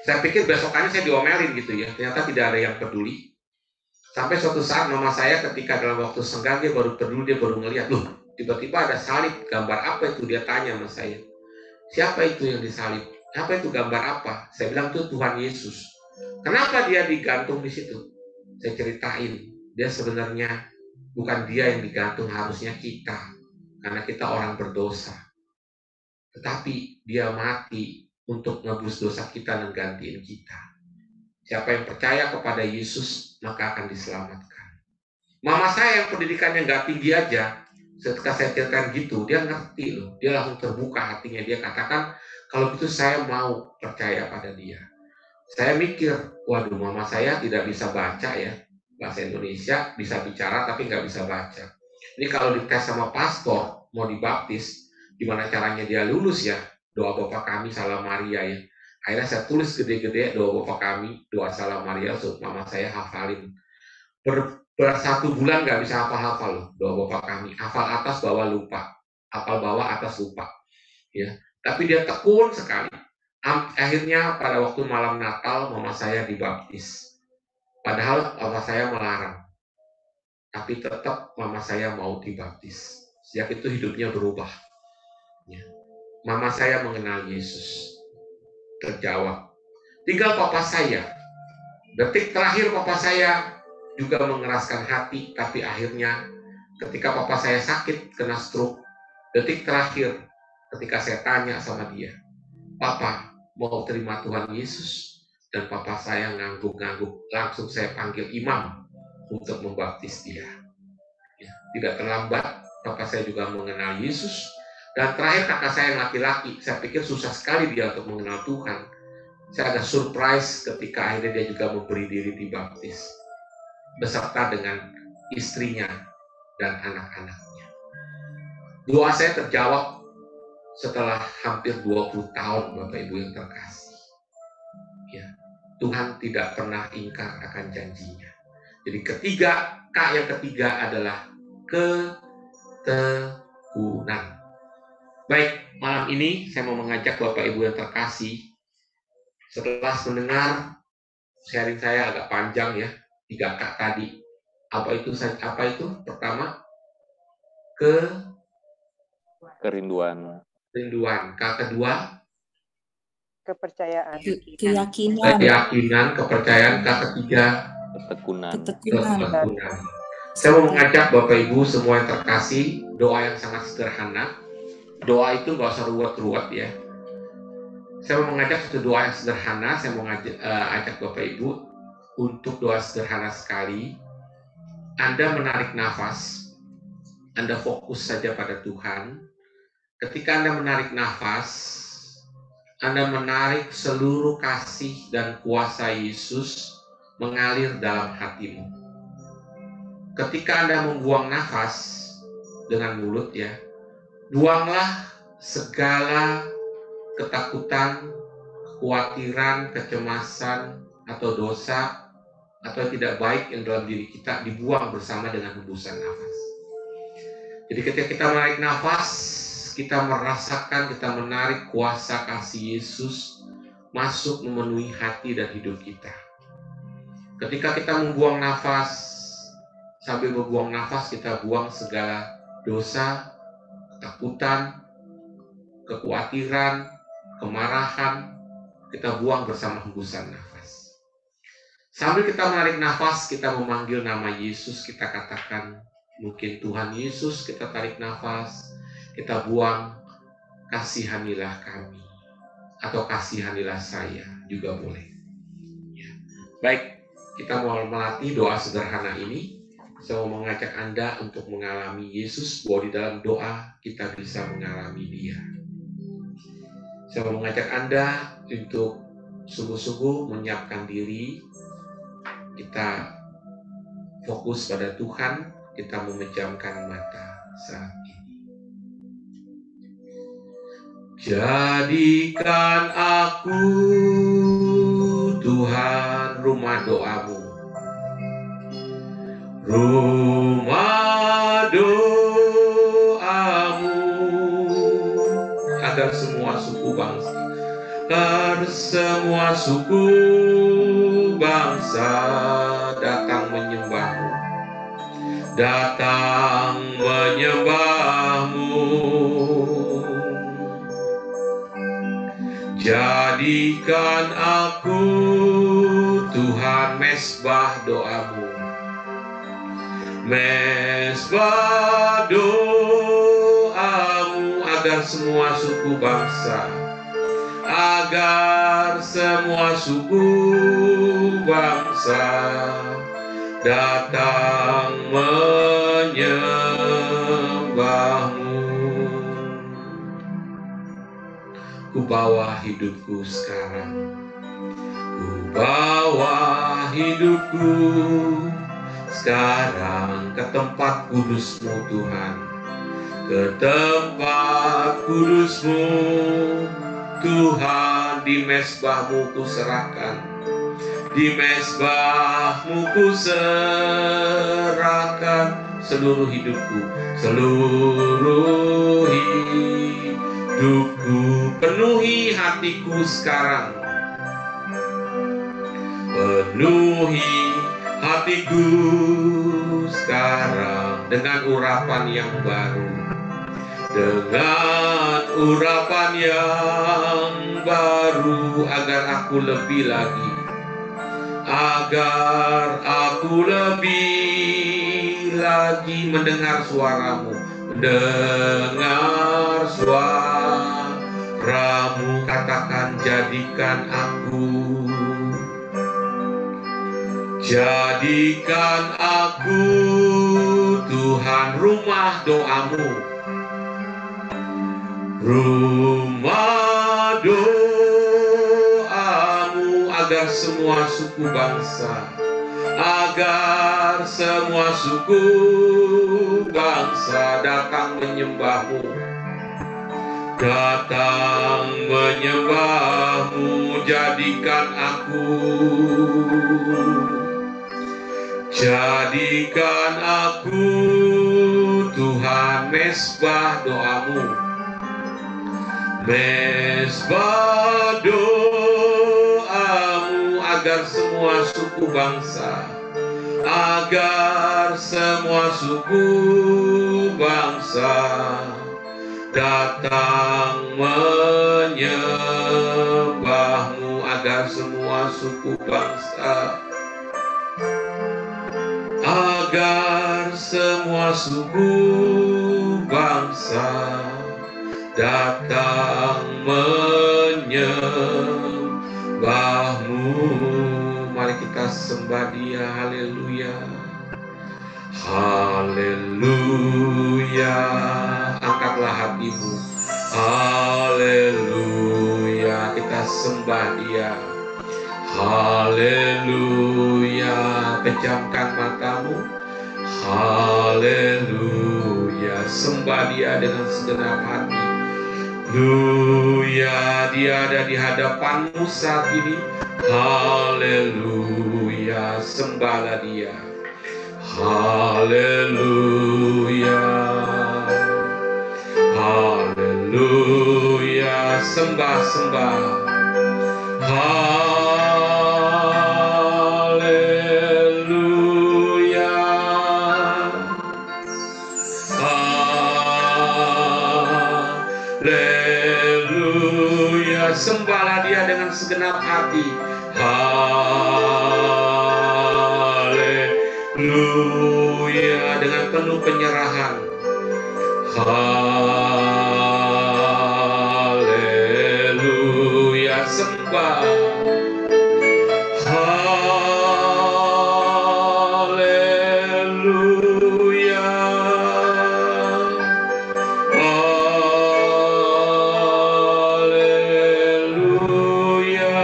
Saya pikir besokannya saya diomelin gitu ya, ternyata tidak ada yang peduli. Sampai suatu saat mama saya ketika dalam waktu senggang dia baru peduli, dia baru ngeliat, loh tiba-tiba ada salib, gambar apa itu? Dia tanya sama saya, siapa itu yang disalib? Apa itu, gambar apa? Saya bilang itu Tuhan Yesus. Kenapa dia digantung di situ? Saya ceritain, dia sebenarnya bukan dia yang digantung, harusnya kita, karena kita orang berdosa. Tetapi dia mati untuk nebus dosa kita dan gantiin kita. Siapa yang percaya kepada Yesus maka akan diselamatkan. Mama saya yang pendidikannya nggak tinggi aja, ketika saya ceritakan gitu, dia ngerti loh. Dia langsung terbuka hatinya. Dia katakan, kalau gitu saya mau percaya pada dia. Saya mikir, waduh mama saya tidak bisa baca ya. bahasa Indonesia, bisa bicara tapi nggak bisa baca. Ini kalau dites sama pastor, mau dibaptis, gimana caranya dia lulus ya? Doa Bapa Kami, Salam Maria ya. Akhirnya saya tulis gede-gede doa Bapa Kami, doa Salam Maria, untuk mama saya hafalin. Bersatu bulan nggak bisa hafal-hafal loh, doa Bapa Kami. Hafal atas, bawah lupa. Hafal bawah, atas lupa. Ya. Tapi dia tekun sekali. Akhirnya pada waktu malam Natal, mama saya dibaptis. Padahal papa saya melarang. Tapi tetap mama saya mau dibaptis. Sejak itu hidupnya berubah. Ya. Mama saya mengenal Yesus. Terjawab. Tinggal papa saya. Detik terakhir papa saya juga mengeraskan hati. Tapi akhirnya ketika papa saya sakit, kena stroke. Detik terakhir ketika saya tanya sama dia, Papa mau terima Tuhan Yesus? Dan papa saya ngangguk-ngangguk. Langsung saya panggil imam untuk membaptis dia. Ya, tidak terlambat, papa saya juga mengenal Yesus. Dan terakhir kakak saya yang laki-laki, saya pikir susah sekali dia untuk mengenal Tuhan. Saya agak surprise ketika akhirnya dia juga memberi diri dibaptis. Beserta dengan istrinya dan anak-anaknya. Doa saya terjawab setelah hampir 20 tahun, Bapak Ibu yang terkasih. Ya, Tuhan tidak pernah ingkar akan janjinya. Jadi K yang ketiga adalah ketekunan. Baik, malam ini saya mau mengajak Bapak Ibu yang terkasih, setelah mendengar sharing saya agak panjang ya, 3 K tadi. Apa itu? Pertama, kerinduan. K kedua, kepercayaan. Keyakinan, kepercayaan. K ketiga, Ketekunan. Saya mau mengajak Bapak Ibu semua yang terkasih, doa yang sangat sederhana. Doa itu nggak usah ruwet-ruwet ya. Saya mau mengajak satu doa yang sederhana. Saya mau ajak Bapak Ibu untuk doa sederhana sekali. Anda menarik nafas, Anda fokus saja pada Tuhan. Ketika Anda menarik nafas, Anda menarik seluruh kasih dan kuasa Yesus mengalir dalam hatimu. Ketika Anda membuang nafas dengan mulut ya, buanglah segala ketakutan, kekhawatiran, kecemasan, atau dosa, atau tidak baik yang dalam diri kita, dibuang bersama dengan hembusan nafas. Jadi ketika kita menarik nafas, kita merasakan, kita menarik kuasa kasih Yesus masuk memenuhi hati dan hidup kita. Ketika kita membuang nafas, sambil membuang nafas kita buang segala dosa, ketakutan, kekhawatiran, kemarahan, kita buang bersama hembusan nafas. Sambil kita menarik nafas, kita memanggil nama Yesus, kita katakan, mungkin Tuhan Yesus, kita tarik nafas, kita buang, kasihanilah kami, atau kasihanilah saya, juga boleh. Ya. Baik, kita mau melatih doa sederhana ini. Saya mau mengajak Anda untuk mengalami Yesus, bahwa di dalam doa kita bisa mengalami Dia. Saya mau mengajak Anda untuk sungguh-sungguh menyiapkan diri. Kita fokus pada Tuhan, kita memejamkan mata saat ini. Jadikan aku, Tuhan, rumah doamu. Rumah doamu, agar semua suku bangsa, datang menyembahmu, Jadikan aku, Tuhan, mesbah doamu. Mesbah doamu, agar semua suku bangsa, datang menyembahmu. Ku bawa hidupku sekarang, ku bawa hidupku sekarang ke tempat kudus-Mu Tuhan. Ke tempat kudus-Mu Tuhan, di mezbah-Mu ku serahkan. Di mezbah-Mu ku serahkan seluruh hidupku, seluruh hidupku. Penuhi hatiku sekarang, penuhi hatiku sekarang dengan urapan yang baru, dengan urapan yang baru, agar aku lebih lagi, agar aku lebih lagi mendengar suara-Mu, mendengar suara-Mu. Katakan, jadikan aku, jadikan aku Tuhan rumah doa-Mu, rumah doa-Mu, agar semua suku bangsa, agar semua suku bangsa datang menyembah-Mu, datang menyembah-Mu. Jadikan aku, jadikan aku Tuhan mezbah doa-Mu, mezbah doa-Mu, agar semua suku bangsa, agar semua suku bangsa datang menyembah-Mu, agar semua suku bangsa, agar semua suku bangsa datang menyembah-Mu. Mari kita sembah Dia. Haleluya, haleluya. Angkatlah hatimu, haleluya. Kita sembah Dia, haleluya. Pejamkan matamu, haleluya. Sembah Dia dengan segenap hati. Haleluya, Dia ada di hadapanmu saat ini. Haleluya, sembahlah Dia. Haleluya, haleluya. Sembah-sembah. Haleluya, haleluya. Sembahlah Dia dengan segenap hati. Haleluya, dengan penuh penyerahan. Haleluya, sembah. Haleluya, haleluya, haleluya,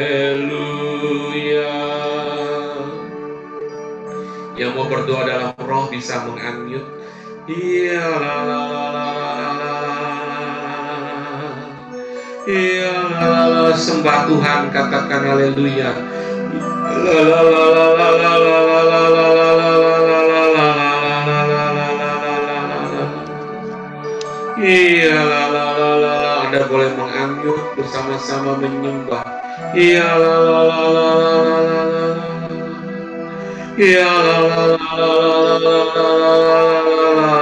haleluya. Yang mau berdoa dalam roh bisa meng-unmute. Iya la la la la la la la. Iya la la la. Sembah Tuhan, katakan haleluya. La la la la la la la la la la la la la la. Iya la la la la. Anda boleh meng-unmute bersama-sama menyembah. Iya la la la la la la la. Ya la la la la la la la.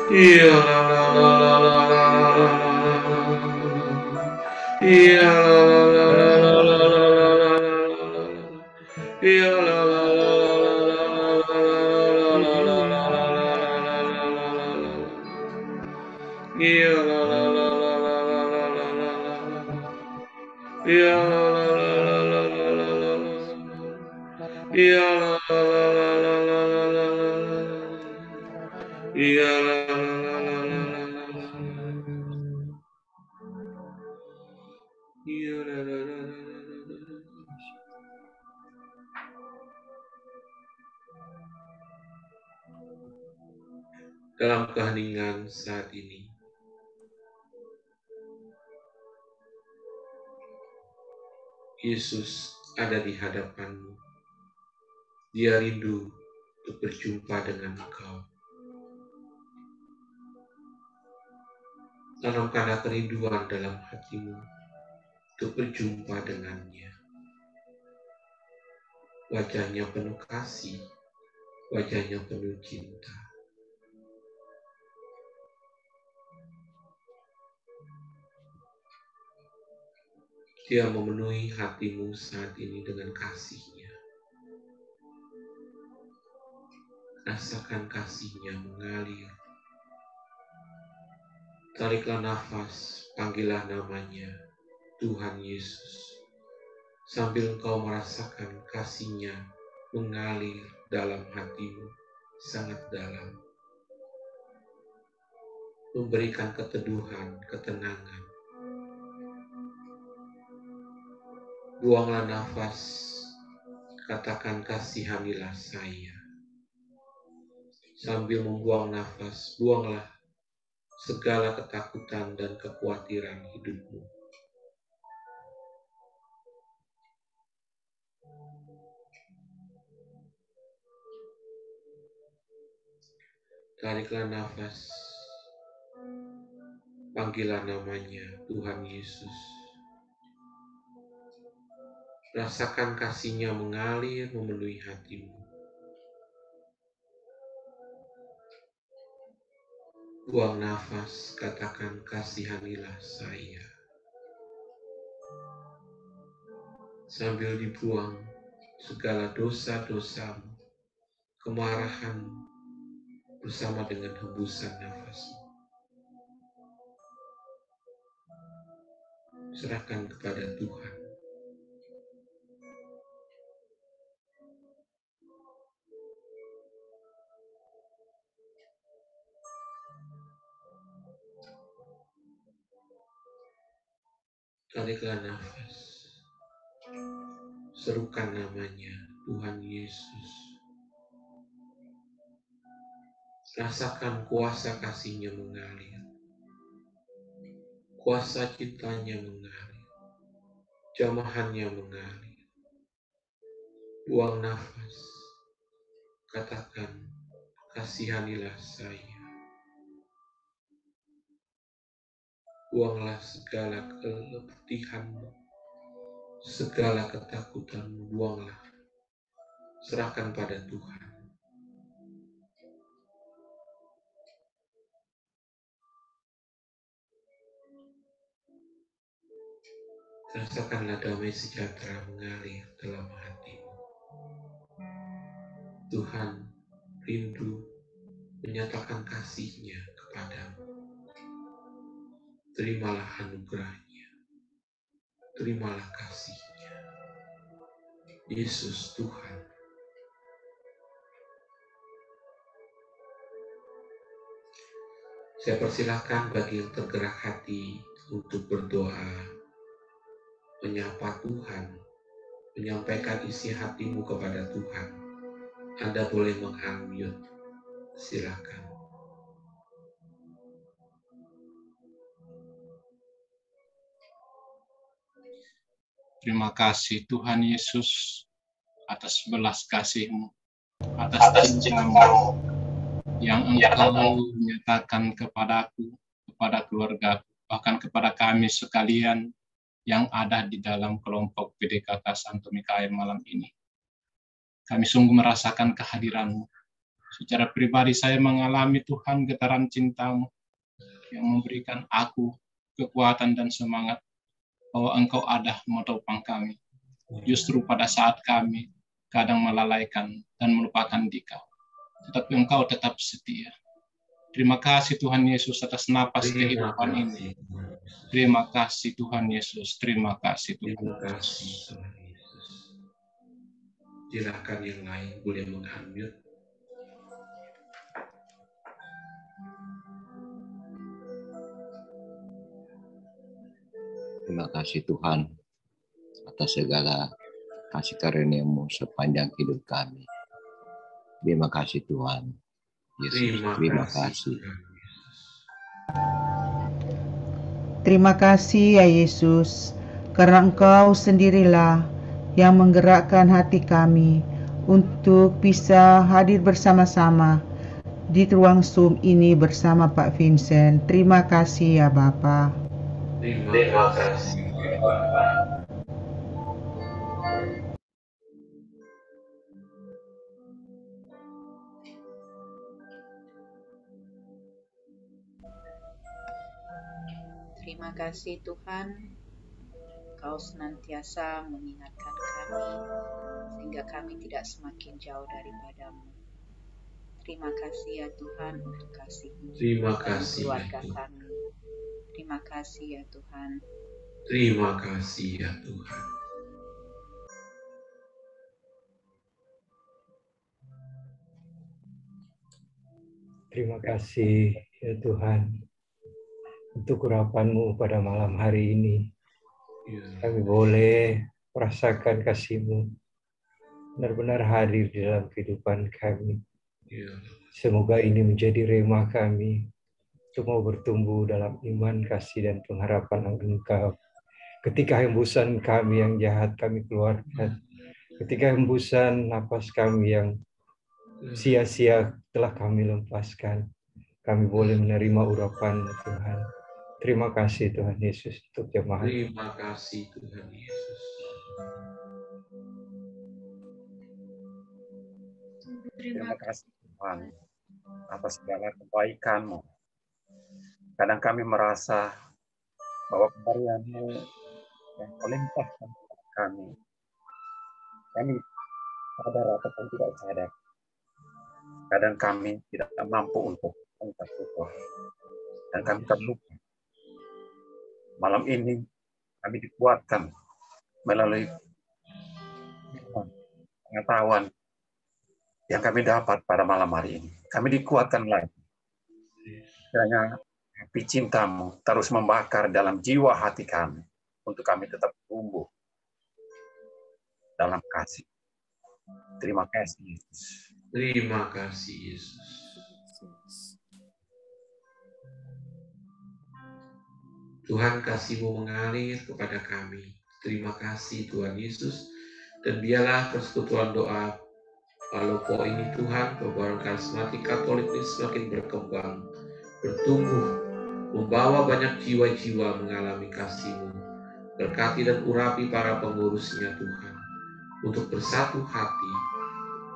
Ya la la la la la la. Ya la la la la la la. Ya la la la la la. Ya la la la la la. Ya la la la la la. Ya Iya. Dalam keheningan saat ini, Yesus ada di hadapanmu. Dia rindu untuk berjumpa dengan engkau. Tanamkanlah kerinduan dalam hatimu untuk berjumpa dengannya. Wajahnya penuh kasih, wajahnya penuh cinta. Dia memenuhi hatimu saat ini dengan kasih-Nya. Rasakan kasih-Nya mengalir. Tariklah nafas, panggillah namanya, Tuhan Yesus. Sambil engkau merasakan kasih-Nya mengalir dalam hatimu, sangat dalam. Memberikan keteduhan, ketenangan. Buanglah nafas, katakan kasihanilah saya. Sambil membuang nafas, buanglah segala ketakutan dan kekhawatiran hidupmu. Tariklah nafas, panggillah namanya, Tuhan Yesus. Rasakan kasih-Nya mengalir memenuhi hatimu. Buang nafas, katakan kasihanilah saya. Sambil dibuang segala dosa-dosamu, kemarahanmu, bersama dengan hembusan nafasmu. Serahkan kepada Tuhan. Tariklah nafas. Serukan namanya, Tuhan Yesus. Rasakan kuasa kasih-Nya mengalir. Kuasa cintanya mengalir. Jamahannya mengalir. Buang nafas. Katakan, kasihanilah saya. Buanglah segala keletihanmu, segala ketakutanmu, buanglah. Serahkan pada Tuhan. Rasakanlah damai sejahtera mengalir dalam hatimu. Tuhan rindu menyatakan kasih-Nya kepadamu. Terimalah anugerah-Nya. Terimalah kasih-Nya. Yesus Tuhan. Saya persilahkan bagi yang tergerak hati untuk berdoa, menyapa Tuhan, menyampaikan isi hatimu kepada Tuhan. Anda boleh meng-unmute. Silakan. Terima kasih Tuhan Yesus atas belas kasih-Mu, atas cinta-Mu yang Engkau nyatakan kepadaku, kepada keluargaku, bahkan kepada kami sekalian yang ada di dalam kelompok PDKK Santo Mikael malam ini. Kami sungguh merasakan kehadiran-Mu. Secara pribadi saya mengalami Tuhan getaran cinta-Mu yang memberikan aku kekuatan dan semangat bahwa Engkau ada menopang kami. Justru pada saat kami kadang melalaikan dan melupakan Dikau, tetapi Engkau tetap setia. Terima kasih Tuhan Yesus atas napas kehidupan ini. Terima kasih Tuhan Yesus. Terima kasih Tuhan Yesus. Silakan yang lain boleh meng-unmute. Terima kasih Tuhan atas segala kasih karunia-Mu sepanjang hidup kami. Terima kasih Tuhan Yesus. Terima kasih. Terima kasih ya Yesus, karena Engkau sendirilah yang menggerakkan hati kami untuk bisa hadir bersama-sama di ruang Zoom ini bersama Pak Vincent. Terima kasih ya Bapa. Terima kasih. Terima kasih Tuhan, Kau senantiasa mengingatkan kami, sehingga kami tidak semakin jauh daripada-Mu. Terima kasih ya Tuhan untuk kasih-Mu Terima dalam kasih keluarga ya Tuhan. kami. Terima kasih ya Tuhan. Terima kasih ya Tuhan. Terima kasih ya Tuhan untuk urapan-Mu pada malam hari ini. Kami boleh merasakan kasih-Mu benar-benar hadir di dalam kehidupan kami. Semoga ini menjadi rema kami untuk mau bertumbuh dalam iman, kasih, dan pengharapan Engkau. Ketika hembusan kami yang jahat kami keluarkan, ketika hembusan napas kami yang sia-sia telah kami lepaskan, kami boleh menerima urapan Tuhan. Terima kasih Tuhan Yesus untuk jemaat. Terima kasih Tuhan Yesus. Terima kasih Tuhan atas segala kebaikan-Mu. Kadang kami merasa bahwa pemberian-Mu yang melimpahkan kepada kami. Kami sadar ataupun tidak sadar. Kadang kami tidak mampu untuk mengucap syukur. Dan kami terlupa. Malam ini kami dikuatkan melalui pengetahuan yang kami dapat pada malam hari ini. Kami dikuatkan lagi. Kiranya api cinta-Mu terus membakar dalam jiwa hati kami untuk kami tetap tumbuh dalam kasih. Terima kasih Yesus. Terima kasih Yesus. Tuhan, kasih-Mu mengalir kepada kami. Terima kasih Tuhan Yesus. Dan biarlah persekutuan doa Palopo ini Tuhan, perbaruan karismatik Katolik ini semakin berkembang, bertumbuh, membawa banyak jiwa-jiwa mengalami kasih-Mu. Berkati dan urapi para pengurusnya Tuhan, untuk bersatu hati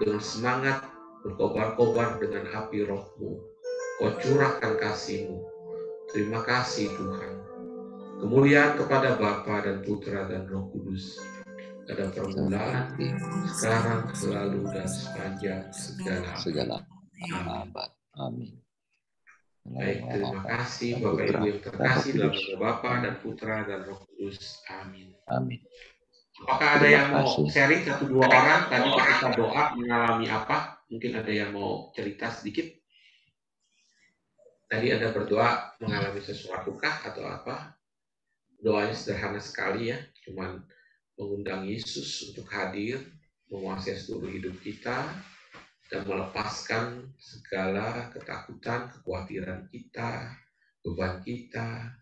dengan semangat berkobar-kobar dengan api Roh-Mu. Kau curahkan kasih-Mu. Terima kasih Tuhan. Kemuliaan kepada Bapa dan Putra dan Roh Kudus, pada permulaan, sekarang, selalu, dan sepanjang segala abad. Amin. Baik, terima kasih Bapak Ibu yang terkasih dalam nama Bapa dan Putra dan Roh Kudus. Amin. Amin. Apakah ada yang mau sharing satu dua orang tadi ketika doa mengalami apa? Mungkin ada yang mau cerita sedikit. Tadi ada berdoa mengalami sesuatu kah atau apa? Doanya sederhana sekali ya, cuman mengundang Yesus untuk hadir, menguasai seluruh hidup kita, dan melepaskan segala ketakutan, kekhawatiran kita, beban kita.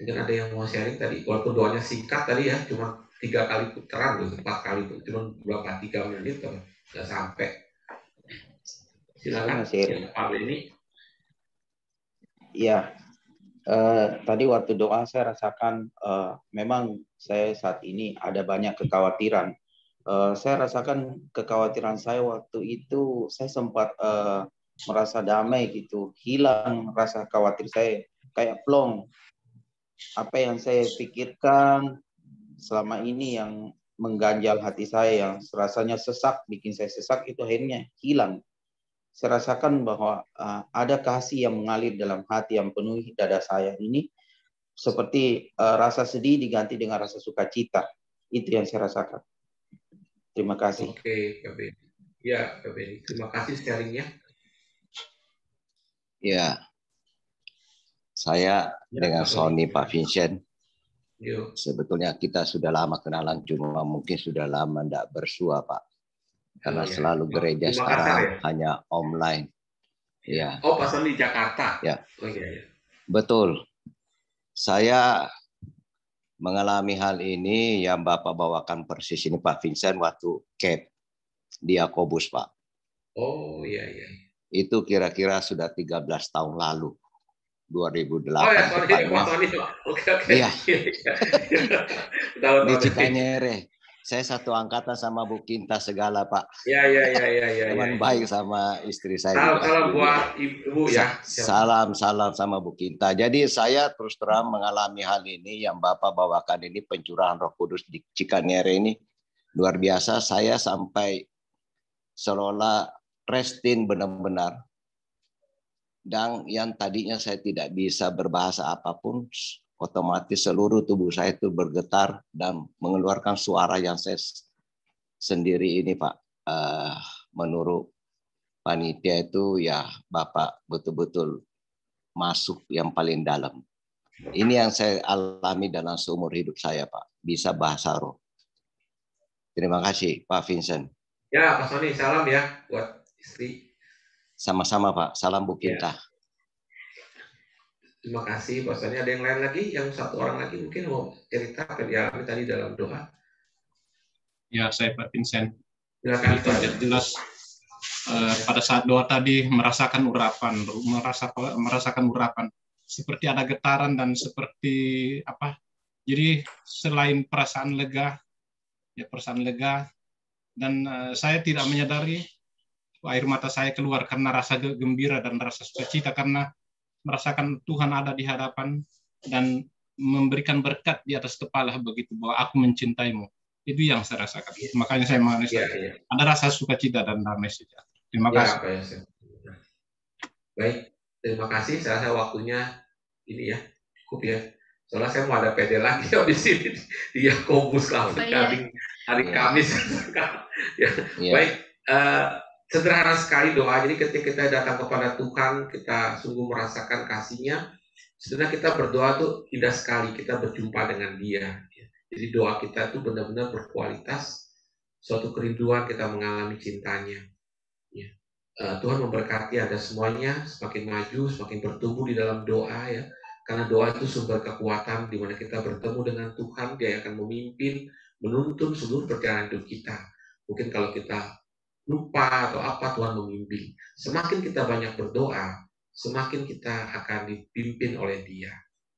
Mungkin ada yang mau sharing tadi, walaupun doanya singkat tadi ya, cuma 3 kali putaran, 4 kali, cuma berapa, 3 menit, nggak sampai. Silakan, Pak Beni. Iya. Tadi waktu doa saya rasakan memang saya saat ini ada banyak kekhawatiran. Saya rasakan kekhawatiran saya waktu itu saya sempat merasa damai gitu, hilang rasa khawatir saya kayak plong. Apa yang saya pikirkan selama ini yang mengganjal hati saya, yang rasanya sesak, bikin saya sesak, itu akhirnya hilang. Saya rasakan bahwa ada kasih yang mengalir dalam hati yang penuhi dada saya ini, seperti rasa sedih diganti dengan rasa sukacita. Itu yang saya rasakan. Terima kasih. Oke, Pak Beni. Ya, Pak Beni. Terima kasih sharingnya. Ya, saya dengan Sony Pak Vincent Sebetulnya kita sudah lama kenalan, cuma mungkin sudah lama tidak bersua, Pak. Karena selalu gereja sekarang hanya online. Ya. Oh, Pak Sony di Jakarta. Ya. Oh, iya. Betul. Saya mengalami hal ini yang Bapak bawakan persis ini, Pak Vincent, waktu camp di Yakobus, Pak. Oh, iya. Itu kira-kira sudah 13 tahun lalu. 2008. Oh ya, sorry, Pak Sony. Oke. Iya. Di Cikanyere. Saya satu angkatan sama Bu Kinta segala, Pak. Iya. Teman baik sama istri saya. Salam buat Ibu ya. Salam sama Bu Kinta. Jadi saya terus terang mengalami hal ini yang Bapak bawakan ini, pencurahan Roh Kudus di Cikanyere ini luar biasa. Saya sampai seolah restin benar-benar. Dan yang tadinya saya tidak bisa berbahasa apapun, otomatis seluruh tubuh saya itu bergetar dan mengeluarkan suara yang saya sendiri ini, Pak. Menurut panitia itu ya Bapak betul-betul masuk yang paling dalam. Ini yang saya alami dalam seumur hidup saya, Pak. Bisa bahasa roh. Terima kasih, Pak Vincent. Ya, Pak Sony, salam ya buat istri. Sama-sama, Pak. Salam Bu Kinta. Ya. Terima kasih, Pak Sony. Ada yang lain lagi? Yang satu orang lagi mungkin mau cerita apa dialami tadi dalam doa? Ya, saya Pak Vincent. Silakan. Itu jelas pada saat doa tadi merasakan urapan. Seperti ada getaran dan seperti apa? Jadi selain perasaan lega dan saya tidak menyadari air mata saya keluar karena rasa gembira dan rasa sukacita karena merasakan Tuhan ada di hadapan dan memberikan berkat di atas kepala begitu bahwa aku mencintaimu. Itu yang saya rasakan. Makanya saya mengalami ada rasa sukacita dan damai sejahtera. Terima kasih. Baik, terima kasih. Saya rasa waktunya ini ya cukup ya. Soalnya saya mau ada PD lagi di sini di Yakobus hari Kamis. Baik. Sederhana sekali doa. Jadi ketika kita datang kepada Tuhan, kita sungguh merasakan kasih-Nya. Sebenarnya kita berdoa tuh indah sekali. Kita berjumpa dengan Dia. Jadi doa kita tuh benar-benar berkualitas. Suatu kerinduan kita mengalami cintanya. Tuhan memberkati Anda semuanya. Semakin maju, semakin bertumbuh di dalam doa ya. Karena doa itu sumber kekuatan di mana kita bertemu dengan Tuhan. Dia akan memimpin, menuntun seluruh perjalanan hidup kita. Mungkin kalau kita lupa atau apa, Tuhan membimbing. Semakin kita banyak berdoa, semakin kita akan dipimpin oleh Dia.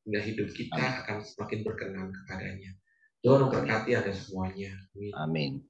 Hingga hidup kita akan semakin berkenan kepadanya. Tuhan memberkati Anda semuanya. Amin.